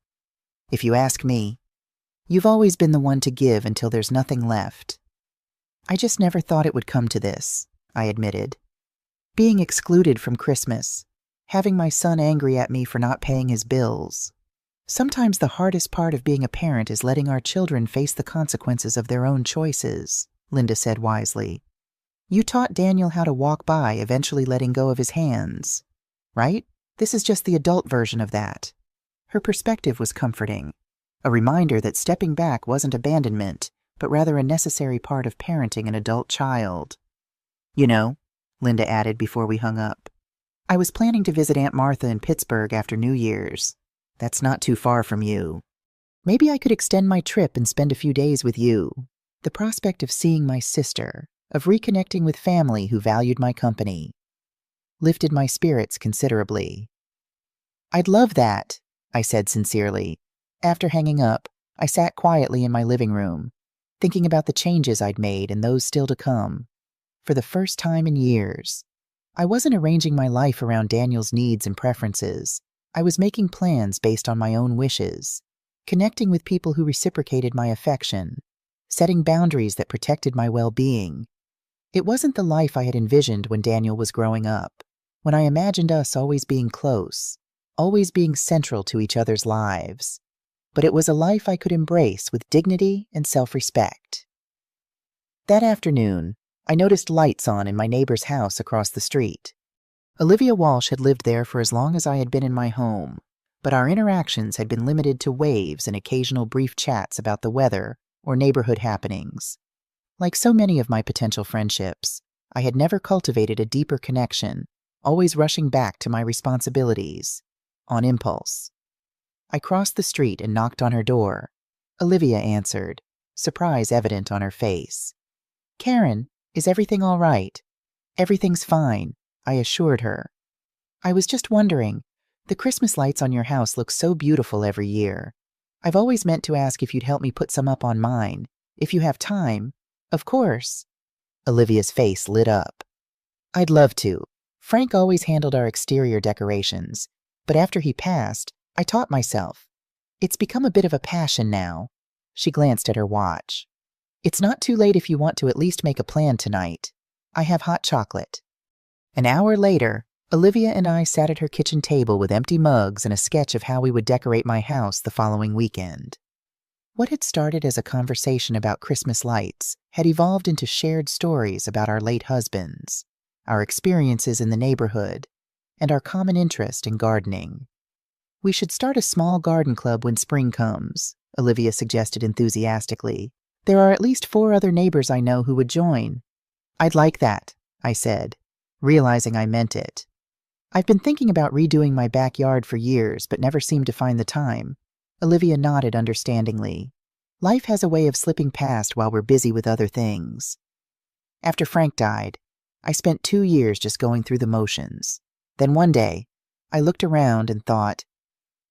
If you ask me, you've always been the one to give until there's nothing left. I just never thought it would come to this, I admitted. Being excluded from Christmas, having my son angry at me for not paying his bills. Sometimes the hardest part of being a parent is letting our children face the consequences of their own choices, Linda said wisely. You taught Daniel how to walk by, eventually letting go of his hands, right? This is just the adult version of that. Her perspective was comforting, a reminder that stepping back wasn't abandonment, but rather a necessary part of parenting an adult child. You know, Linda added before we hung up, I was planning to visit Aunt Martha in Pittsburgh after New Year's. That's not too far from you. Maybe I could extend my trip and spend a few days with you. The prospect of seeing my sister, of reconnecting with family who valued my company, lifted my spirits considerably. I'd love that, I said sincerely. After hanging up, I sat quietly in my living room, thinking about the changes I'd made and those still to come. For the first time in years, I wasn't arranging my life around Daniel's needs and preferences. I was making plans based on my own wishes, connecting with people who reciprocated my affection, setting boundaries that protected my well-being. It wasn't the life I had envisioned when Daniel was growing up, when I imagined us always being close, always being central to each other's lives. But it was a life I could embrace with dignity and self-respect. That afternoon, I noticed lights on in my neighbor's house across the street. Olivia Walsh had lived there for as long as I had been in my home, but our interactions had been limited to waves and occasional brief chats about the weather or neighborhood happenings. Like so many of my potential friendships, I had never cultivated a deeper connection, always rushing back to my responsibilities, on impulse. I crossed the street and knocked on her door. Olivia answered, surprise evident on her face. "Karen, is everything all right?" "Everything's fine," I assured her. "I was just wondering, the Christmas lights on your house look so beautiful every year. I've always meant to ask if you'd help me put some up on mine. If you have time." "Of course." Olivia's face lit up. "I'd love to. Frank always handled our exterior decorations, but after he passed, I taught myself. It's become a bit of a passion now." She glanced at her watch. "It's not too late if you want to at least make a plan tonight. I have hot chocolate." An hour later, Olivia and I sat at her kitchen table with empty mugs and a sketch of how we would decorate my house the following weekend. What had started as a conversation about Christmas lights had evolved into shared stories about our late husbands, our experiences in the neighborhood, and our common interest in gardening. "We should start a small garden club when spring comes," Olivia suggested enthusiastically. "There are at least 4 other neighbors I know who would join." "I'd like that," I said, realizing I meant it. "I've been thinking about redoing my backyard for years, but never seemed to find the time." Olivia nodded understandingly. Life has a way of slipping past while we're busy with other things. After Frank died, I spent 2 years just going through the motions. Then one day, I looked around and thought,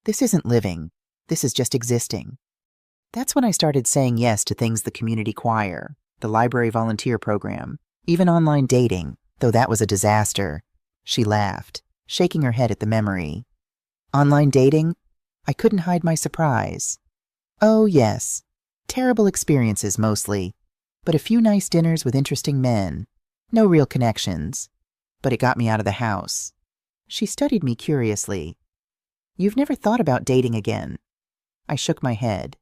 this isn't living, this is just existing. That's when I started saying yes to things the community choir, the library volunteer program, even online dating, though that was a disaster. She laughed, shaking her head at the memory. Online dating? I couldn't hide my surprise. Oh, yes. Terrible experiences mostly, but a few nice dinners with interesting men. No real connections. But it got me out of the house. She studied me curiously. "You've never thought about dating again?" I shook my head.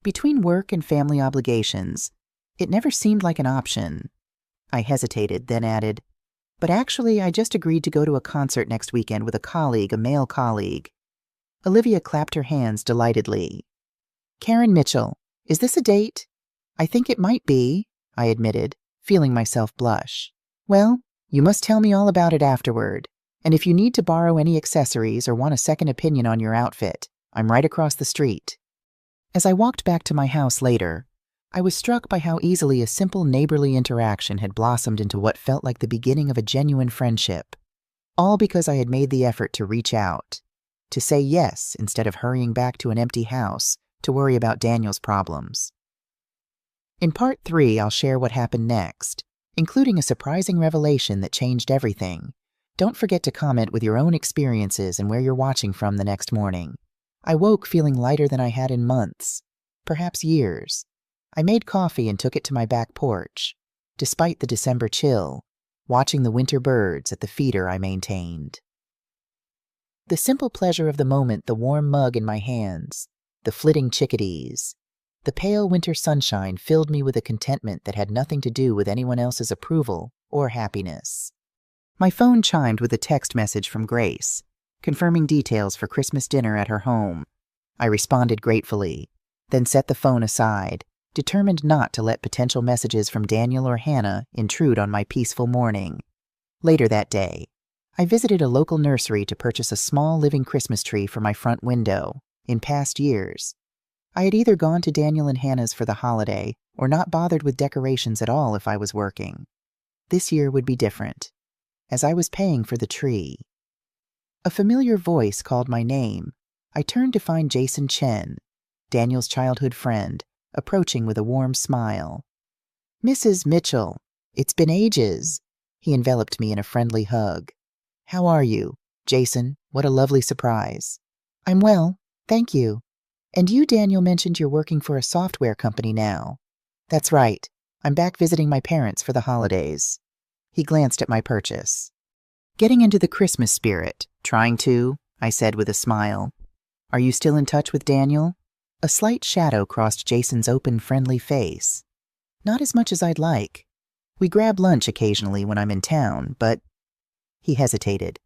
Between work and family obligations, it never seemed like an option. I hesitated, then added, "But actually, I just agreed to go to a concert next weekend with a colleague, a male colleague." Olivia clapped her hands delightedly. "Karen Mitchell, is this a date?" "I think it might be," I admitted, feeling myself blush. "Well, you must tell me all about it afterward, and if you need to borrow any accessories or want a second opinion on your outfit, I'm right across the street." As I walked back to my house later, I was struck by how easily a simple neighborly interaction had blossomed into what felt like the beginning of a genuine friendship, all because I had made the effort to reach out, to say yes instead of hurrying back to an empty house to worry about Daniel's problems. In part 3, I'll share what happened next, including a surprising revelation that changed everything. Don't forget to comment with your own experiences and where you're watching from the next morning. I woke feeling lighter than I had in months, perhaps years. I made coffee and took it to my back porch, despite the December chill, watching the winter birds at the feeder I maintained. The simple pleasure of the moment, the warm mug in my hands, the flitting chickadees, the pale winter sunshine filled me with a contentment that had nothing to do with anyone else's approval or happiness. My phone chimed with a text message from Grace, confirming details for Christmas dinner at her home. I responded gratefully, then set the phone aside, determined not to let potential messages from Daniel or Hannah intrude on my peaceful morning. Later that day, I visited a local nursery to purchase a small living Christmas tree for my front window. In past years, I had either gone to Daniel and Hannah's for the holiday or not bothered with decorations at all if I was working. This year would be different, as I was paying for the tree. A familiar voice called my name. I turned to find Jason Chen, Daniel's childhood friend, approaching with a warm smile. "Mrs. Mitchell, it's been ages." He enveloped me in a friendly hug. "How are you, Jason? What a lovely surprise." "I'm well, thank you. And you, Daniel, mentioned you're working for a software company now." "That's right. I'm back visiting my parents for the holidays." He glanced at my purchase. Getting into the Christmas spirit. Trying to, I said with a smile. Are you still in touch with Daniel? A slight shadow crossed Jason's open, friendly face. Not as much as I'd like. We grab lunch occasionally when I'm in town, but... He hesitated.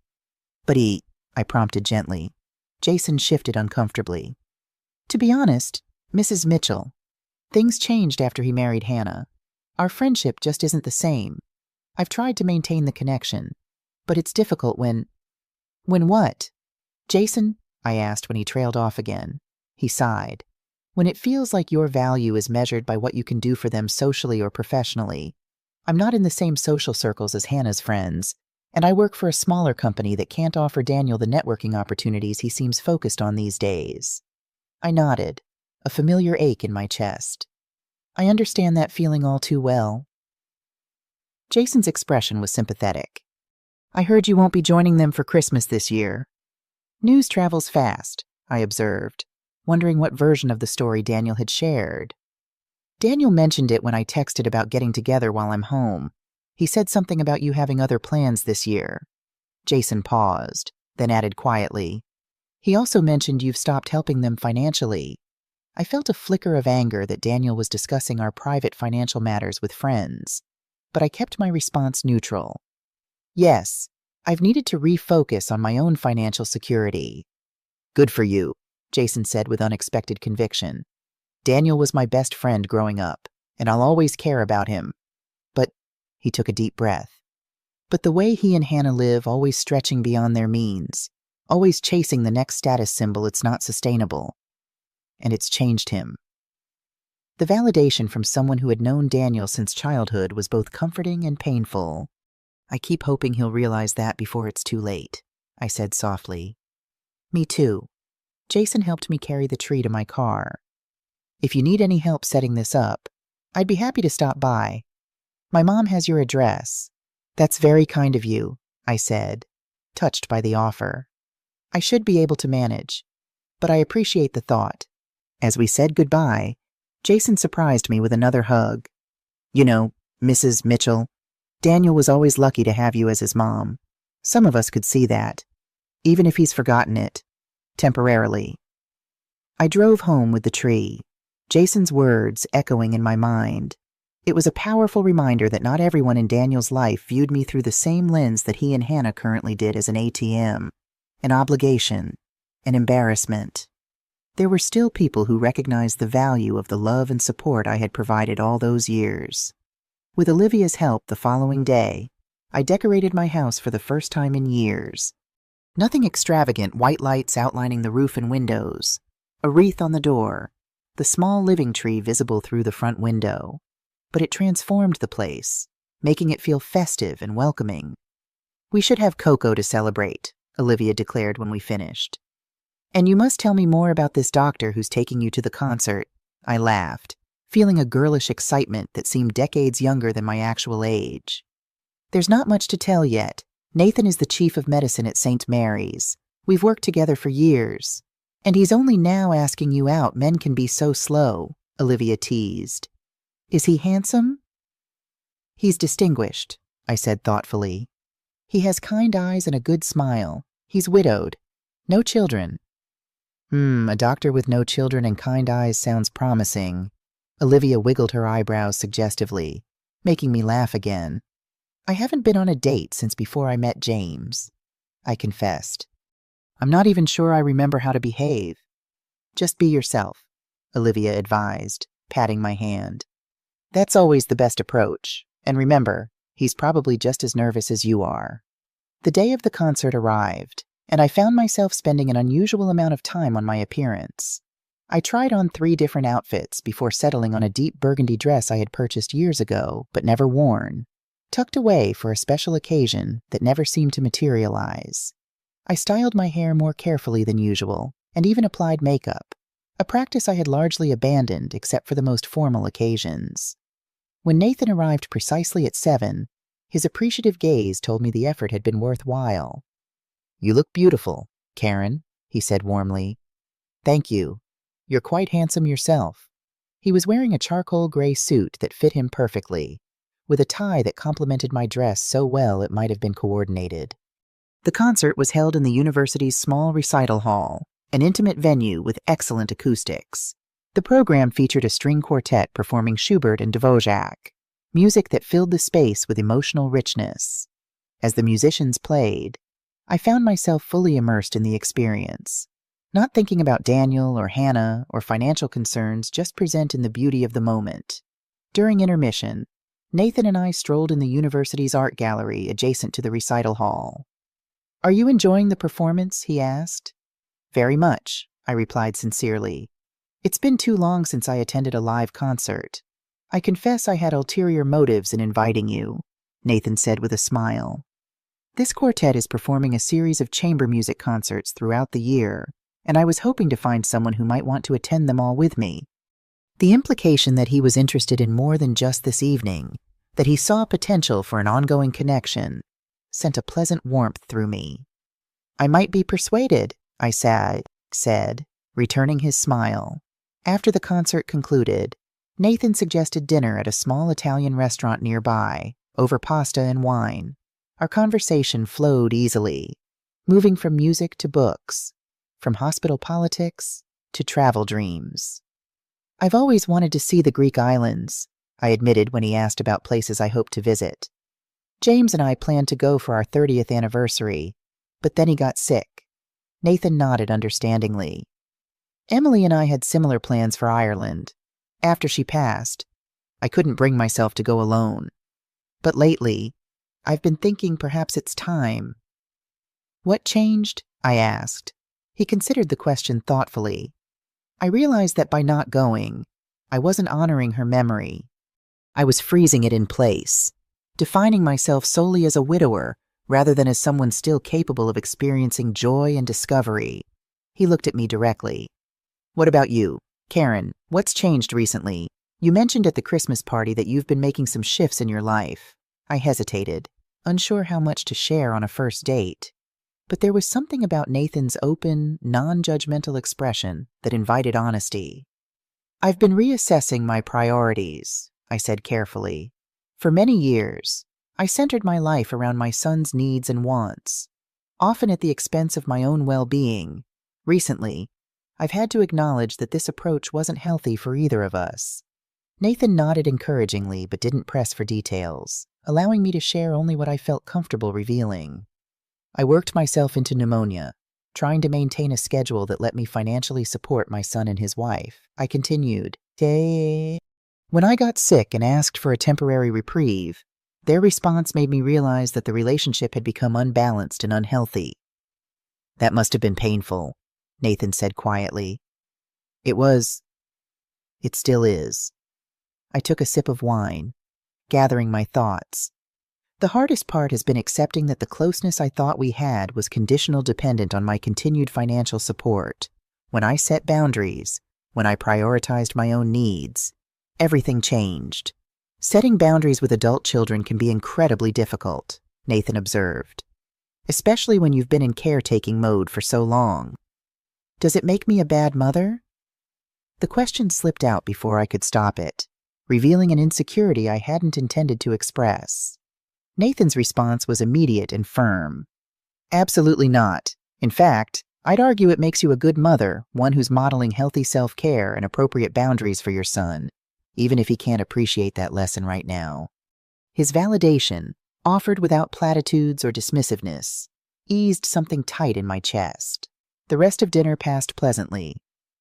But I prompted gently. Jason shifted uncomfortably. To be honest, Mrs. Mitchell, things changed after he married Hannah. Our friendship just isn't the same. I've tried to maintain the connection, but it's difficult when... When what? Jason, I asked when he trailed off again. He sighed. When it feels like your value is measured by what you can do for them socially or professionally. I'm not in the same social circles as Hannah's friends, and I work for a smaller company that can't offer Daniel the networking opportunities he seems focused on these days. I nodded, a familiar ache in my chest. I understand that feeling all too well. Jason's expression was sympathetic. I heard you won't be joining them for Christmas this year. News travels fast, I observed, wondering what version of the story Daniel had shared. Daniel mentioned it when I texted about getting together while I'm home. He said something about you having other plans this year. Jason paused, then added quietly. He also mentioned you've stopped helping them financially. I felt a flicker of anger that Daniel was discussing our private financial matters with friends, but I kept my response neutral. Yes, I've needed to refocus on my own financial security. Good for you, Jason said with unexpected conviction. Daniel was my best friend growing up, and I'll always care about him. But, he took a deep breath. But the way he and Hannah live, always stretching beyond their means, always chasing the next status symbol, it's not sustainable. And it's changed him. The validation from someone who had known Daniel since childhood was both comforting and painful. I keep hoping he'll realize that before it's too late, I said softly. Me too. Jason helped me carry the tree to my car. If you need any help setting this up, I'd be happy to stop by. My mom has your address. That's very kind of you, I said, touched by the offer. I should be able to manage, but I appreciate the thought. As we said goodbye, Jason surprised me with another hug. You know, Mrs. Mitchell, Daniel was always lucky to have you as his mom. Some of us could see that, even if he's forgotten it, temporarily. I drove home with the tree, Jason's words echoing in my mind. It was a powerful reminder that not everyone in Daniel's life viewed me through the same lens that he and Hannah currently did, as an ATM, an obligation, an embarrassment. There were still people who recognized the value of the love and support I had provided all those years. With Olivia's help the following day, I decorated my house for the first time in years. Nothing extravagant, white lights outlining the roof and windows, a wreath on the door, the small living tree visible through the front window. But it transformed the place, making it feel festive and welcoming. We should have cocoa to celebrate, Olivia declared when we finished. And you must tell me more about this doctor who's taking you to the concert, I laughed, feeling a girlish excitement that seemed decades younger than my actual age. There's not much to tell yet. Nathan is the chief of medicine at St. Mary's. We've worked together for years. And he's only now asking you out. Men can be so slow, Olivia teased. Is he handsome? He's distinguished, I said thoughtfully. He has kind eyes and a good smile. He's widowed. No children. A doctor with no children and kind eyes sounds promising. Olivia wiggled her eyebrows suggestively, making me laugh again. I haven't been on a date since before I met James, I confessed. I'm not even sure I remember how to behave. Just be yourself, Olivia advised, patting my hand. That's always the best approach, and remember, he's probably just as nervous as you are. The day of the concert arrived, and I found myself spending an unusual amount of time on my appearance. I tried on 3 different outfits before settling on a deep burgundy dress I had purchased years ago but never worn, tucked away for a special occasion that never seemed to materialize. I styled my hair more carefully than usual and even applied makeup, a practice I had largely abandoned except for the most formal occasions. When Nathan arrived precisely at 7, his appreciative gaze told me the effort had been worthwhile. You look beautiful, Karen, he said warmly. Thank you. You're quite handsome yourself. He was wearing a charcoal gray suit that fit him perfectly, with a tie that complemented my dress so well it might have been coordinated. The concert was held in the university's small recital hall, an intimate venue with excellent acoustics. The program featured a string quartet performing Schubert and Dvorak, music that filled the space with emotional richness. As the musicians played, I found myself fully immersed in the experience, not thinking about Daniel or Hannah or financial concerns, just present in the beauty of the moment. During intermission, Nathan and I strolled in the university's art gallery adjacent to the recital hall. "Are you enjoying the performance?" he asked. "Very much," I replied sincerely. "It's been too long since I attended a live concert. I confess I had ulterior motives in inviting you," Nathan said with a smile. "This quartet is performing a series of chamber music concerts throughout the year, and I was hoping to find someone who might want to attend them all with me." The implication that he was interested in more than just this evening, that he saw potential for an ongoing connection, sent a pleasant warmth through me. "I might be persuaded," I said, returning his smile. After the concert concluded, Nathan suggested dinner at a small Italian restaurant nearby, over pasta and wine. Our conversation flowed easily, moving from music to books, from hospital politics to travel dreams. "I've always wanted to see the Greek islands," I admitted when he asked about places I hoped to visit. "James and I planned to go for our 30th anniversary, but then he got sick." Nathan nodded understandingly. "Emily and I had similar plans for Ireland. After she passed, I couldn't bring myself to go alone. But lately, I've been thinking perhaps it's time." "What changed?" I asked. He considered the question thoughtfully. I realized that by not going, I wasn't honoring her memory. I was freezing it in place, defining myself solely as a widower rather than as someone still capable of experiencing joy and discovery. He looked at me directly. "What about you? Karen, what's changed recently? You mentioned at the Christmas party that you've been making some shifts in your life." I hesitated, unsure how much to share on a first date. But there was something about Nathan's open, non-judgmental expression that invited honesty. "I've been reassessing my priorities," I said carefully. "For many years, I centered my life around my son's needs and wants, often at the expense of my own well-being. Recently, I've had to acknowledge that this approach wasn't healthy for either of us." Nathan nodded encouragingly but didn't press for details, allowing me to share only what I felt comfortable revealing. "I worked myself into pneumonia, trying to maintain a schedule that let me financially support my son and his wife," I continued. "When I got sick and asked for a temporary reprieve, their response made me realize that the relationship had become unbalanced and unhealthy." "That must have been painful," Nathan said quietly. "It was. It still is." I took a sip of wine, gathering my thoughts. The hardest part has been accepting that the closeness I thought we had was conditional dependent on my continued financial support. When I set boundaries, when I prioritized my own needs, everything changed. "Setting boundaries with adult children can be incredibly difficult," Nathan observed, "especially when you've been in caretaking mode for so long. Does it make me a bad mother?" The question slipped out before I could stop it, revealing an insecurity I hadn't intended to express. Nathan's response was immediate and firm. "Absolutely not. In fact, I'd argue it makes you a good mother, one who's modeling healthy self-care and appropriate boundaries for your son, even if he can't appreciate that lesson right now." His validation, offered without platitudes or dismissiveness, eased something tight in my chest. The rest of dinner passed pleasantly,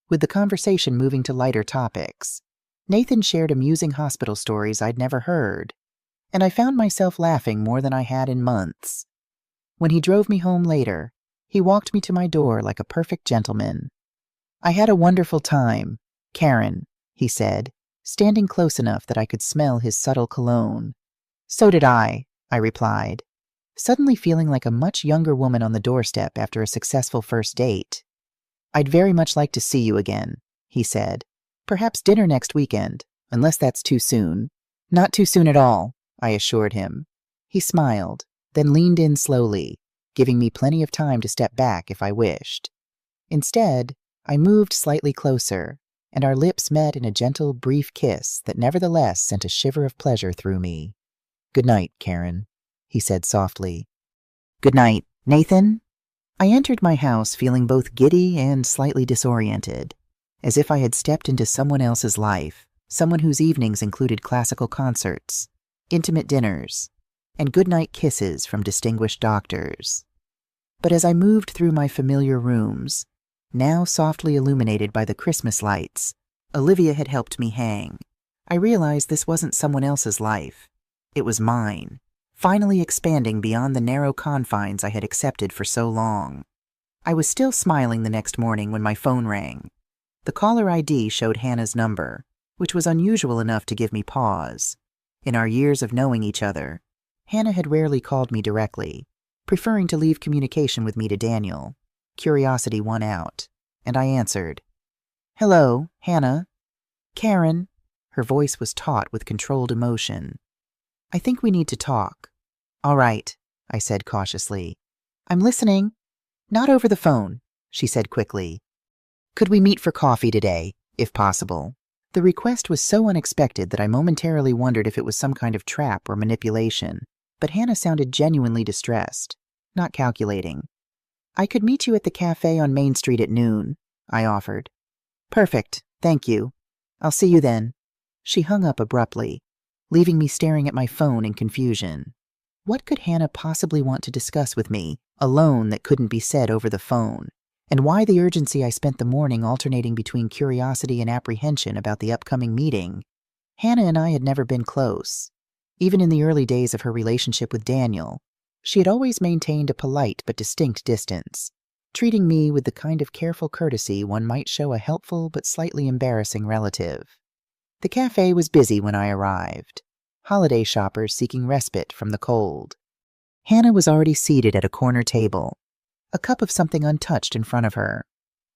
with the conversation moving to lighter topics. Nathan shared amusing hospital stories I'd never heard, and I found myself laughing more than I had in months. When he drove me home later, he walked me to my door like a perfect gentleman. "I had a wonderful time, Karen," he said, standing close enough that I could smell his subtle cologne. "So did I replied, suddenly feeling like a much younger woman on the doorstep after a successful first date. "I'd very much like to see you again," he said. "Perhaps dinner next weekend, unless that's too soon." "Not too soon at all," I assured him. He smiled, then leaned in slowly, giving me plenty of time to step back if I wished. Instead, I moved slightly closer, and our lips met in a gentle, brief kiss that nevertheless sent a shiver of pleasure through me. "Good night, Karen," he said softly. "Good night," Nathan? I entered my house feeling both giddy and slightly disoriented, as if I had stepped into someone else's life, someone whose evenings included classical concerts, intimate dinners, and goodnight kisses from distinguished doctors. But as I moved through my familiar rooms, now softly illuminated by the Christmas lights Olivia had helped me hang, I realized this wasn't someone else's life. It was mine, finally expanding beyond the narrow confines I had accepted for so long. I was still smiling the next morning when my phone rang. The caller ID showed Hannah's number, which was unusual enough to give me pause. In our years of knowing each other, Hannah had rarely called me directly, preferring to leave communication with me to Daniel. Curiosity won out, and I answered. "Hello, Hannah. Karen." Her voice was taut with controlled emotion. "I think we need to talk." "All right," I said cautiously. "I'm listening." "Not over the phone," she said quickly. "Could we meet for coffee today, if possible?" The request was so unexpected that I momentarily wondered if it was some kind of trap or manipulation, but Hannah sounded genuinely distressed, not calculating. "I could meet you at the cafe on Main Street at noon," I offered. "Perfect, thank you. I'll see you then." She hung up abruptly, leaving me staring at my phone in confusion. What could Hannah possibly want to discuss with me, alone, that couldn't be said over the phone? And why the urgency I spent the morning alternating between curiosity and apprehension about the upcoming meeting? Hannah and I had never been close. Even in the early days of her relationship with Daniel, she had always maintained a polite but distinct distance, treating me with the kind of careful courtesy one might show a helpful but slightly embarrassing relative. The cafe was busy when I arrived, holiday shoppers seeking respite from the cold. Hannah was already seated at a corner table, a cup of something untouched in front of her.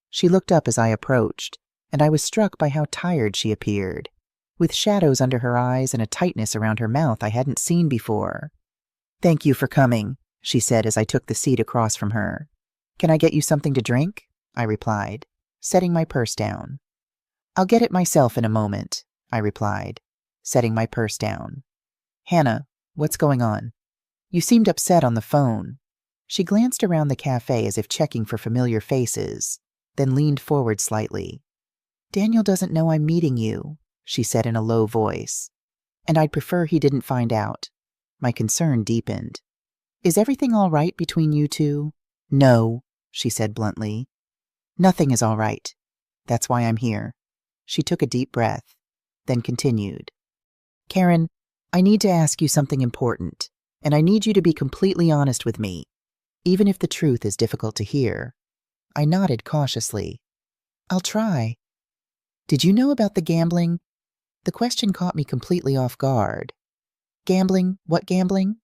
She looked up as I approached, and I was struck by how tired she appeared, with shadows under her eyes and a tightness around her mouth I hadn't seen before. "Thank you for coming," she said as I took the seat across from her. "Can I get you something to drink?" I replied, setting my purse down. "I'll get it myself in a moment," I replied, setting my purse down. "Hannah, what's going on? You seemed upset on the phone." She glanced around the cafe as if checking for familiar faces, then leaned forward slightly. "Daniel doesn't know I'm meeting you," she said in a low voice, "and I'd prefer he didn't find out." My concern deepened. "Is everything all right between you two?" "No," she said bluntly. "Nothing is all right. That's why I'm here." She took a deep breath, then continued. "Karen, I need to ask you something important, and I need you to be completely honest with me, even if the truth is difficult to hear." I nodded cautiously. "I'll try." "Did you know about the gambling?" The question caught me completely off guard. "Gambling? What gambling?"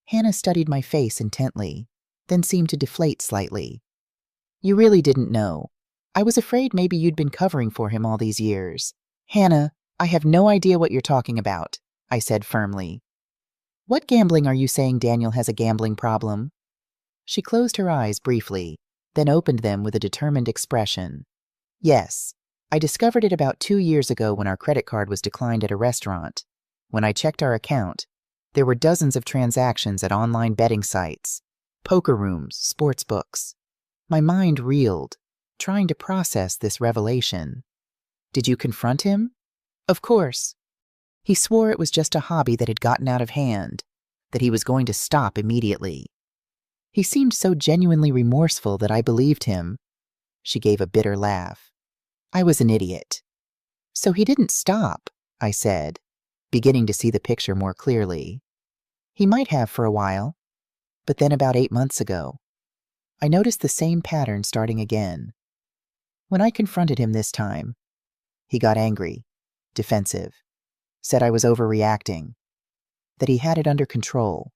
Hannah studied my face intently, then seemed to deflate slightly. "You really didn't know. I was afraid maybe you'd been covering for him all these years." "Hannah, I have no idea what you're talking about," I said firmly. "What gambling are you saying Daniel has a gambling problem?" She closed her eyes briefly, then opened them with a determined expression. "Yes, I discovered it about 2 years ago when our credit card was declined at a restaurant. When I checked our account, there were dozens of transactions at online betting sites, poker rooms, sports books. My mind reeled, trying to process this revelation. "Did you confront him?" "Of course." "He swore it was just a hobby that had gotten out of hand, that he was going to stop immediately." He seemed so genuinely remorseful that I believed him. She gave a bitter laugh. I was an idiot. "So he didn't stop," I said, beginning to see the picture more clearly. "He might have for a while, but then about 8 months ago, I noticed the same pattern starting again. When I confronted him this time, he got angry, defensive, said I was overreacting, that he had it under control,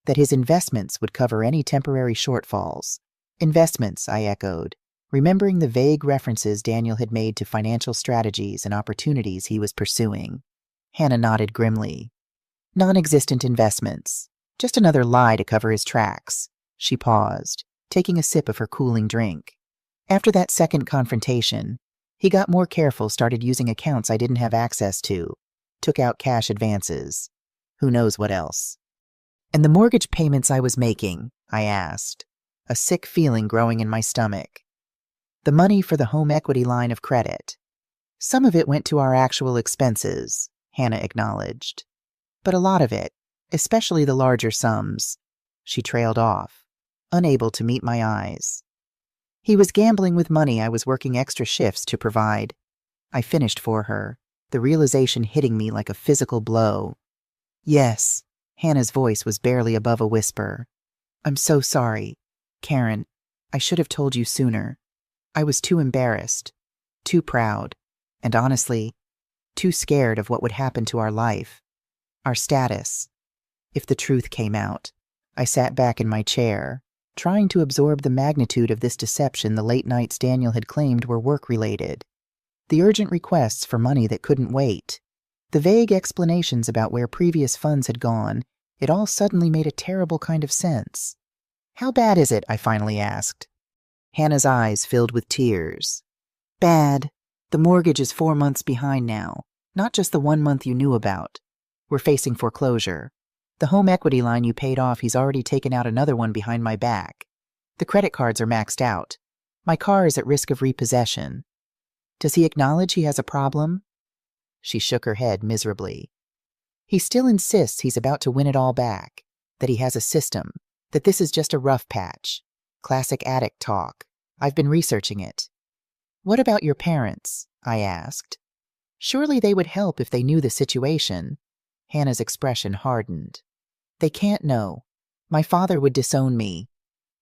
that his investments would cover any temporary shortfalls." "Investments," I echoed, remembering the vague references Daniel had made to financial strategies and opportunities he was pursuing. Hannah nodded grimly. "Non-existent investments. Just another lie to cover his tracks." She paused, taking a sip of her cooling drink. "After that second confrontation, he got more careful, started using accounts I didn't have access to, took out cash advances. Who knows what else." And the mortgage payments I was making, I asked, a sick feeling growing in my stomach. The money for the home equity line of credit. Some of it went to our actual expenses, Hannah acknowledged. But a lot of it, especially the larger sums. She trailed off, unable to meet my eyes. He was gambling with money I was working extra shifts to provide. I finished for her, the realization hitting me like a physical blow. Yes, Hannah's voice was barely above a whisper. I'm so sorry. Karen, I should have told you sooner. I was too embarrassed, too proud, and honestly, too scared of what would happen to our life, our status. If the truth came out, I sat back in my chair, trying to absorb the magnitude of this deception the late nights Daniel had claimed were work-related. The urgent requests for money that couldn't wait. The vague explanations about where previous funds had gone. It all suddenly made a terrible kind of sense. How bad is it? I finally asked. Hannah's eyes filled with tears. Bad. The mortgage is 4 months behind now, not just the 1 month you knew about. We're facing foreclosure. The home equity line you paid off, he's already taken out another one behind my back. The credit cards are maxed out. My car is at risk of repossession. Does he acknowledge he has a problem? She shook her head miserably. He still insists he's about to win it all back, that he has a system, that this is just a rough patch. Classic addict talk. I've been researching it. What about your parents? I asked. Surely they would help if they knew the situation. Hannah's expression hardened. They can't know. My father would disown me.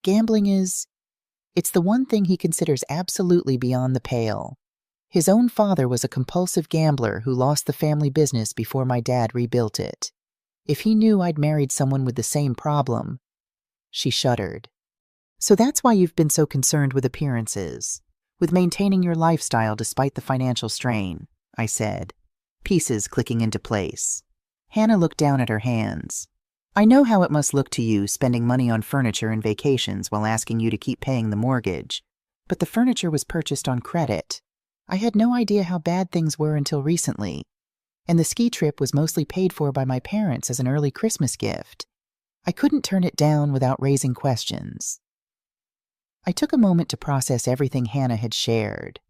Gambling it's the one thing he considers absolutely beyond the pale. His own father was a compulsive gambler who lost the family business before my dad rebuilt it. If he knew I'd married someone with the same problem. She shuddered. So that's why you've been so concerned with appearances, with maintaining your lifestyle despite the financial strain, I said, pieces clicking into place. Hannah looked down at her hands. I know how it must look to you spending money on furniture and vacations while asking you to keep paying the mortgage, but the furniture was purchased on credit. I had no idea how bad things were until recently, and the ski trip was mostly paid for by my parents as an early Christmas gift. I couldn't turn it down without raising questions. I took a moment to process everything Hannah had shared.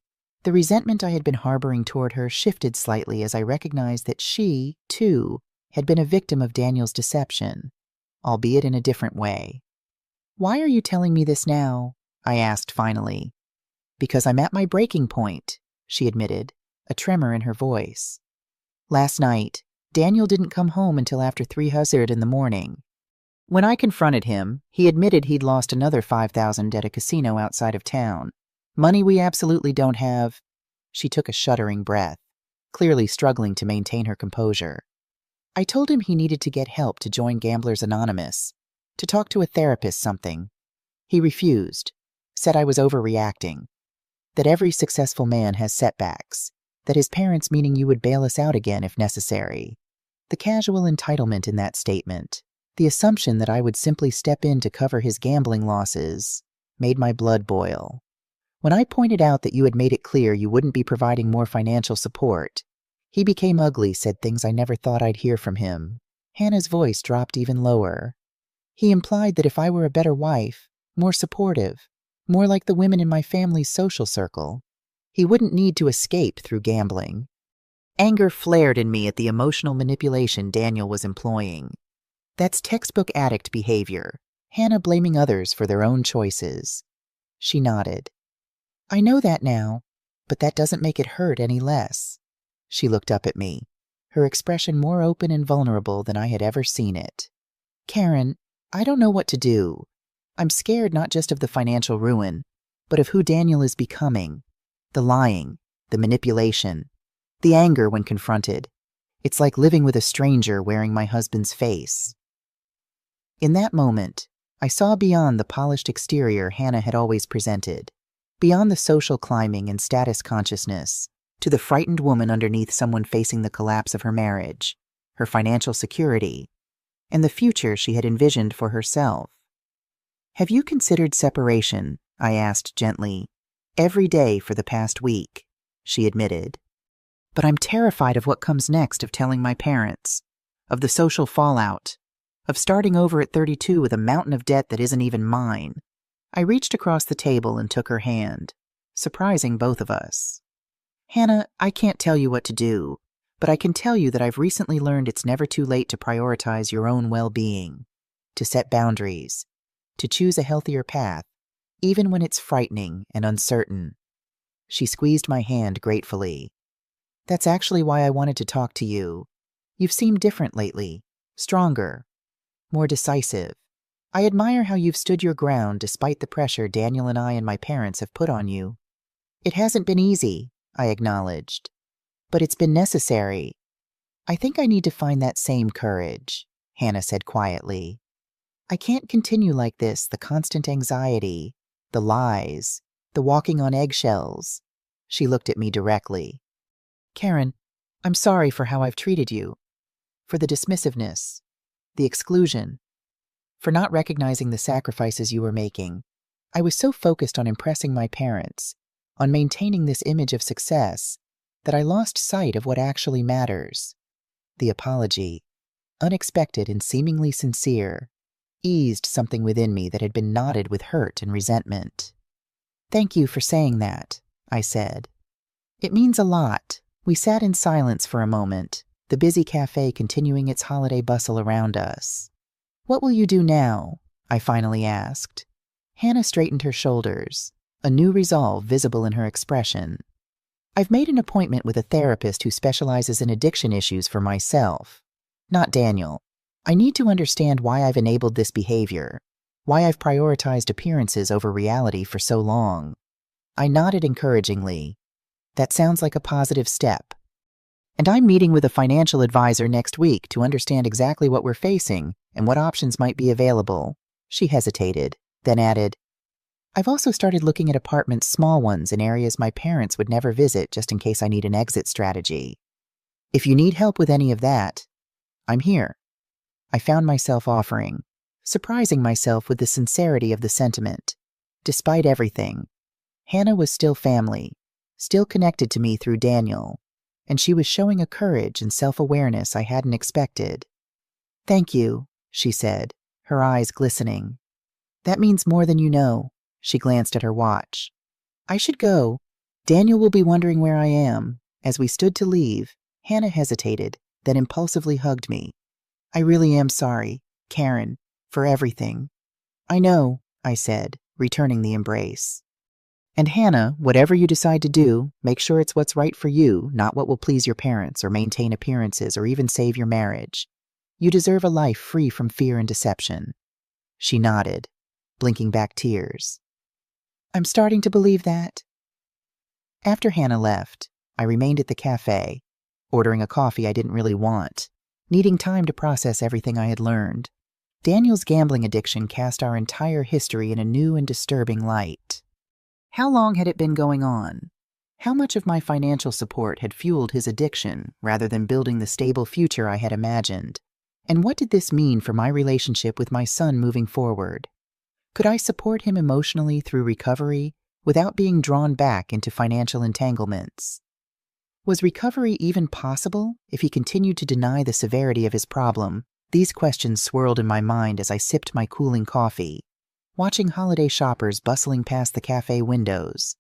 The resentment I had been harboring toward her shifted slightly as I recognized that she, too, had been a victim of Daniel's deception, albeit in a different way. Why are you telling me this now? I asked finally. Because I'm at my breaking point, she admitted, a tremor in her voice. Last night, Daniel didn't come home until after 3:00 in the morning. When I confronted him, he admitted he'd lost another $5,000 at a casino outside of town. Money we absolutely don't have. She took a shuddering breath, clearly struggling to maintain her composure. I told him he needed to get help to join Gamblers Anonymous, to talk to a therapist something. He refused, said I was overreacting, that every successful man has setbacks, that his parents meaning you would bail us out again if necessary. The casual entitlement in that statement, the assumption that I would simply step in to cover his gambling losses, made my blood boil. When I pointed out that you had made it clear you wouldn't be providing more financial support, he became ugly, said things I never thought I'd hear from him. Hannah's voice dropped even lower. He implied that if I were a better wife, more supportive, more like the women in my family's social circle, he wouldn't need to escape through gambling. Anger flared in me at the emotional manipulation Daniel was employing. That's textbook addict behavior, Hannah blaming others for their own choices. She nodded. I know that now, but that doesn't make it hurt any less. She looked up at me, her expression more open and vulnerable than I had ever seen it. Karen, I don't know what to do. I'm scared not just of the financial ruin, but of who Daniel is becoming. The lying, the manipulation, the anger when confronted. It's like living with a stranger wearing my husband's face. In that moment, I saw beyond the polished exterior Hannah had always presented, beyond the social climbing and status consciousness, to the frightened woman underneath someone facing the collapse of her marriage, her financial security, and the future she had envisioned for herself. Have you considered separation? I asked gently. Every day for the past week, she admitted. But I'm terrified of what comes next, of telling my parents, of the social fallout, of starting over at 32 with a mountain of debt that isn't even mine. I reached across the table and took her hand, surprising both of us. Hannah, I can't tell you what to do, but I can tell you that I've recently learned it's never too late to prioritize your own well-being, to set boundaries, to choose a healthier path, even when it's frightening and uncertain. She squeezed my hand gratefully. That's actually why I wanted to talk to you. You've seemed different lately, stronger, more decisive. I admire how you've stood your ground despite the pressure Daniel and I and my parents have put on you. It hasn't been easy, I acknowledged, but it's been necessary. I think I need to find that same courage, Hannah said quietly. I can't continue like this, the constant anxiety, the lies, the walking on eggshells. She looked at me directly. Karen, I'm sorry for how I've treated you, for the dismissiveness, the exclusion, for not recognizing the sacrifices you were making. I was so focused on impressing my parents, on maintaining this image of success, that I lost sight of what actually matters. The apology, unexpected and seemingly sincere, eased something within me that had been knotted with hurt and resentment. Thank you for saying that, I said. It means a lot. We sat in silence for a moment, the busy cafe continuing its holiday bustle around us. What will you do now? I finally asked. Hannah straightened her shoulders, a new resolve visible in her expression. I've made an appointment with a therapist who specializes in addiction issues for myself, not Daniel. I need to understand why I've enabled this behavior, why I've prioritized appearances over reality for so long. I nodded encouragingly. That sounds like a positive step. And I'm meeting with a financial advisor next week to understand exactly what we're facing and what options might be available. She hesitated, then added, I've also started looking at apartments, small ones, in areas my parents would never visit just in case I need an exit strategy. If you need help with any of that, I'm here. I found myself offering, surprising myself with the sincerity of the sentiment. Despite everything, Hannah was still family, still connected to me through Daniel, and she was showing a courage and self-awareness I hadn't expected. Thank you, she said, her eyes glistening. That means more than you know. She glanced at her watch. I should go. Daniel will be wondering where I am. As we stood to leave, Hannah hesitated, then impulsively hugged me. I really am sorry, Karen, for everything. I know, I said, returning the embrace. And Hannah, whatever you decide to do, make sure it's what's right for you, not what will please your parents or maintain appearances or even save your marriage. You deserve a life free from fear and deception. She nodded, blinking back tears. I'm starting to believe that. After Hannah left, I remained at the cafe, ordering a coffee I didn't really want, needing time to process everything I had learned. Daniel's gambling addiction cast our entire history in a new and disturbing light. How long had it been going on? How much of my financial support had fueled his addiction rather than building the stable future I had imagined? And what did this mean for my relationship with my son moving forward? Could I support him emotionally through recovery without being drawn back into financial entanglements? Was recovery even possible if he continued to deny the severity of his problem? These questions swirled in my mind as I sipped my cooling coffee, watching holiday shoppers bustling past the cafe windows.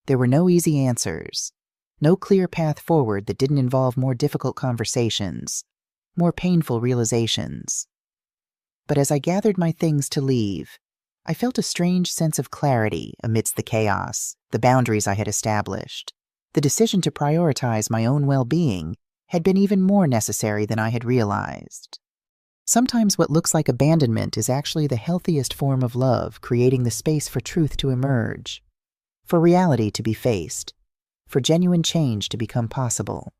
There were no easy answers, no clear path forward that didn't involve more difficult conversations, more painful realizations. But as I gathered my things to leave, I felt a strange sense of clarity amidst the chaos, the boundaries I had established. The decision to prioritize my own well-being had been even more necessary than I had realized. Sometimes what looks like abandonment is actually the healthiest form of love, creating the space for truth to emerge, for reality to be faced, for genuine change to become possible.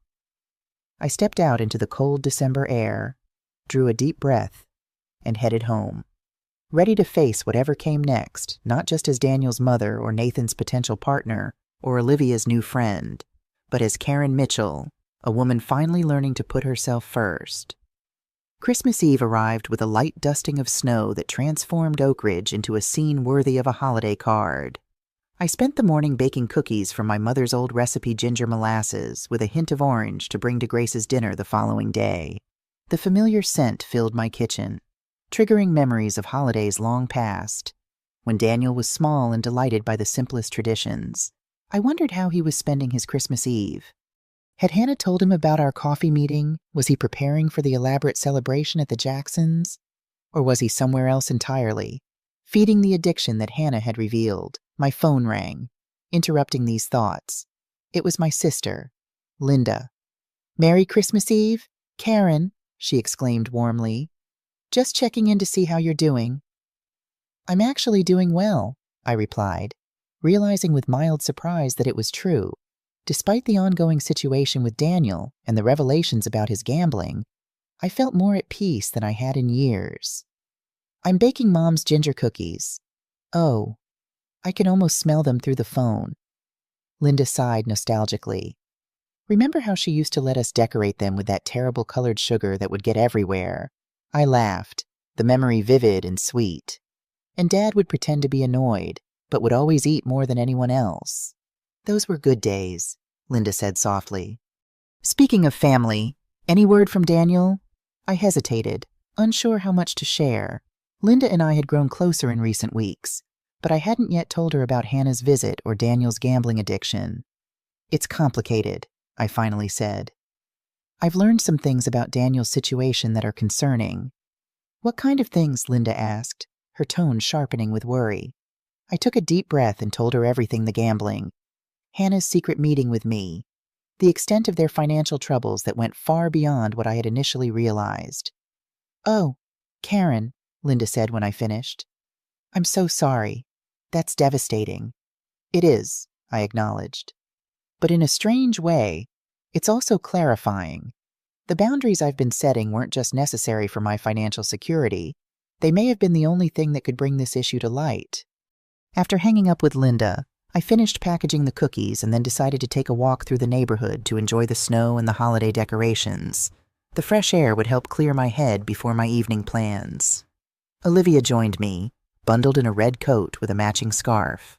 I stepped out into the cold December air, drew a deep breath, and headed home, ready to face whatever came next, not just as Daniel's mother or Nathan's potential partner or Olivia's new friend, but as Karen Mitchell, a woman finally learning to put herself first. Christmas Eve arrived with a light dusting of snow that transformed Oak Ridge into a scene worthy of a holiday card. I spent the morning baking cookies from my mother's old recipe ginger molasses with a hint of orange to bring to Grace's dinner the following day. The familiar scent filled my kitchen, triggering memories of holidays long past, when Daniel was small and delighted by the simplest traditions. I wondered how he was spending his Christmas Eve. Had Hannah told him about our coffee meeting? Was he preparing for the elaborate celebration at the Jacksons? Or was he somewhere else entirely, feeding the addiction that Hannah had revealed? My phone rang, interrupting these thoughts. It was my sister, Linda. "Merry Christmas Eve, Karen," she exclaimed warmly. "Just checking in to see how you're doing." "I'm actually doing well," I replied, realizing with mild surprise that it was true. Despite the ongoing situation with Daniel and the revelations about his gambling, I felt more at peace than I had in years. "I'm baking Mom's ginger cookies." "Oh, I can almost smell them through the phone." Linda sighed nostalgically. "Remember how she used to let us decorate them with that terrible colored sugar that would get everywhere?" I laughed, the memory vivid and sweet. "And Dad would pretend to be annoyed, but would always eat more than anyone else." "Those were good days," Linda said softly. "Speaking of family, any word from Daniel?" I hesitated, unsure how much to share. Linda and I had grown closer in recent weeks, but I hadn't yet told her about Hannah's visit or Daniel's gambling addiction. "It's complicated," I finally said. "I've learned some things about Daniel's situation that are concerning." "What kind of things?" Linda asked, her tone sharpening with worry. I took a deep breath and told her everything: the gambling, Hannah's secret meeting with me, the extent of their financial troubles that went far beyond what I had initially realized. "Oh, Karen," Linda said when I finished. "I'm so sorry. That's devastating." "It is," I acknowledged. "But in a strange way, it's also clarifying. The boundaries I've been setting weren't just necessary for my financial security. They may have been the only thing that could bring this issue to light." After hanging up with Linda, I finished packaging the cookies and then decided to take a walk through the neighborhood to enjoy the snow and the holiday decorations. The fresh air would help clear my head before my evening plans. Olivia joined me, bundled in a red coat with a matching scarf.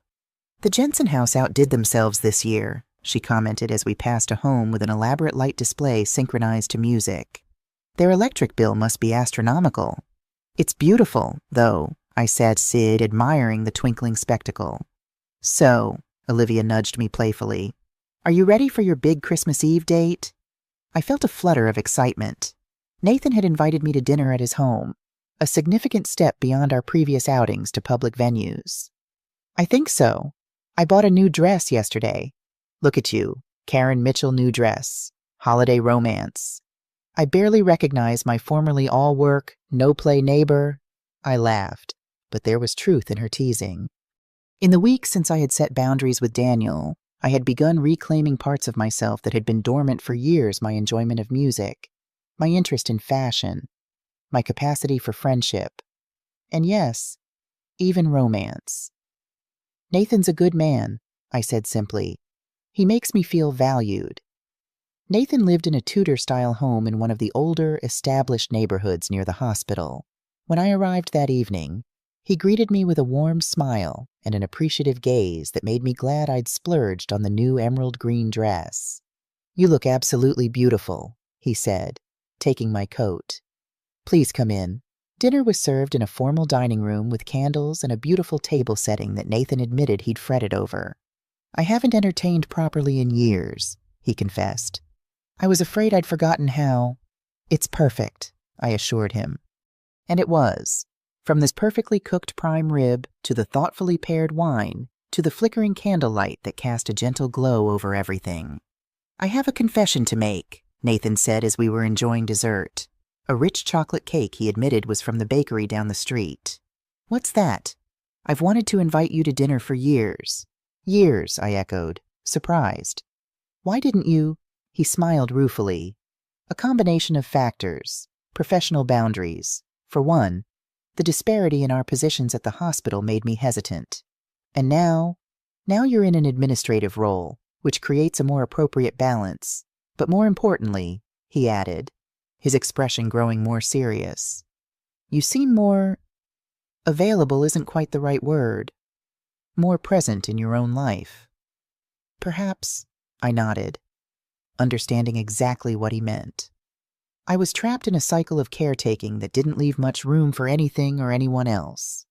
"The Jensen house outdid themselves this year," she commented as we passed a home with an elaborate light display synchronized to music. "Their electric bill must be astronomical." "It's beautiful, though," I said, admiring the twinkling spectacle. "So," Olivia nudged me playfully, "are you ready for your big Christmas Eve date?" I felt a flutter of excitement. Nathan had invited me to dinner at his home, a significant step beyond our previous outings to public venues. "I think so. I bought a new dress yesterday." "Look at you, Karen Mitchell new dress, holiday romance." I barely recognized my formerly all-work, no-play neighbor. I laughed, but there was truth in her teasing. In the weeks since I had set boundaries with Daniel, I had begun reclaiming parts of myself that had been dormant for years: my enjoyment of music, my interest in fashion, my capacity for friendship, and yes, even romance. "Nathan's a good man," I said simply. "He makes me feel valued." Nathan lived in a Tudor-style home in one of the older, established neighborhoods near the hospital. When I arrived that evening, he greeted me with a warm smile and an appreciative gaze that made me glad I'd splurged on the new emerald green dress. "You look absolutely beautiful," he said, taking my coat. "Please come in." Dinner was served in a formal dining room with candles and a beautiful table setting that Nathan admitted he'd fretted over. "I haven't entertained properly in years," he confessed. "I was afraid I'd forgotten how—" "It's perfect," I assured him. And it was. From this perfectly cooked prime rib, to the thoughtfully paired wine, to the flickering candlelight that cast a gentle glow over everything. "I have a confession to make," Nathan said as we were enjoying dessert. A rich chocolate cake he admitted was from the bakery down the street. "What's that?" "I've wanted to invite you to dinner for years." "Years," I echoed, surprised. "Why didn't you—" He smiled ruefully. "A combination of factors. Professional boundaries. For one, the disparity in our positions at the hospital made me hesitant. And now you're in an administrative role, which creates a more appropriate balance. But more importantly," he added, his expression growing more serious, "you seem more— available isn't quite the right word. More present in your own life." "Perhaps," I nodded, understanding exactly what he meant. I was trapped in a cycle of caretaking that didn't leave much room for anything or anyone else.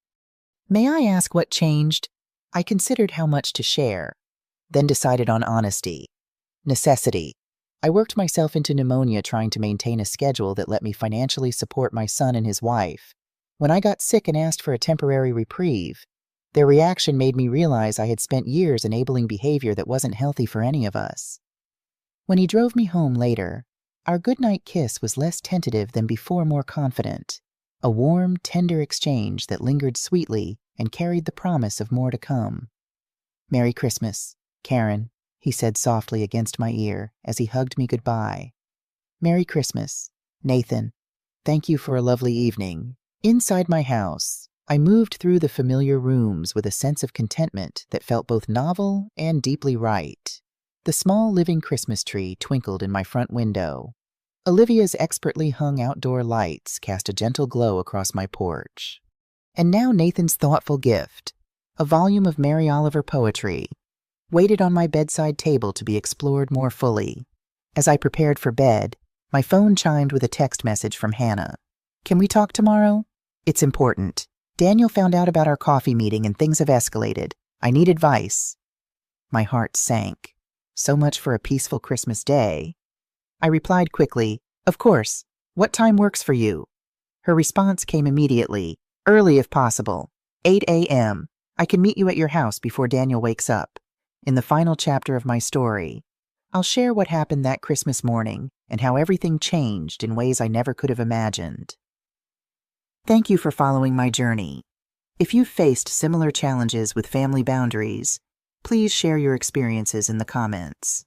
May I ask what changed? I considered how much to share, then decided on honesty. Necessity. I worked myself into pneumonia trying to maintain a schedule that let me financially support my son and his wife. When I got sick and asked for a temporary reprieve, their reaction made me realize I had spent years enabling behavior that wasn't healthy for any of us. When he drove me home later, our goodnight kiss was less tentative than before, more confident. A warm, tender exchange that lingered sweetly and carried the promise of more to come. "Merry Christmas, Karen," he said softly against my ear as he hugged me goodbye. "Merry Christmas, Nathan. Thank you for a lovely evening." Inside my house, I moved through the familiar rooms with a sense of contentment that felt both novel and deeply right. The small living Christmas tree twinkled in my front window. Olivia's expertly hung outdoor lights cast a gentle glow across my porch. And now Nathan's thoughtful gift, a volume of Mary Oliver poetry, waited on my bedside table to be explored more fully. As I prepared for bed, my phone chimed with a text message from Hannah. "Can we talk tomorrow? It's important. Daniel found out about our coffee meeting and things have escalated. I need advice." My heart sank. So much for a peaceful Christmas day. I replied quickly, "Of course. What time works for you?" Her response came immediately, "Early if possible. 8 a.m. I can meet you at your house before Daniel wakes up." In the final chapter of my story, I'll share what happened that Christmas morning and how everything changed in ways I never could have imagined. Thank you for following my journey. If you've faced similar challenges with family boundaries, please share your experiences in the comments.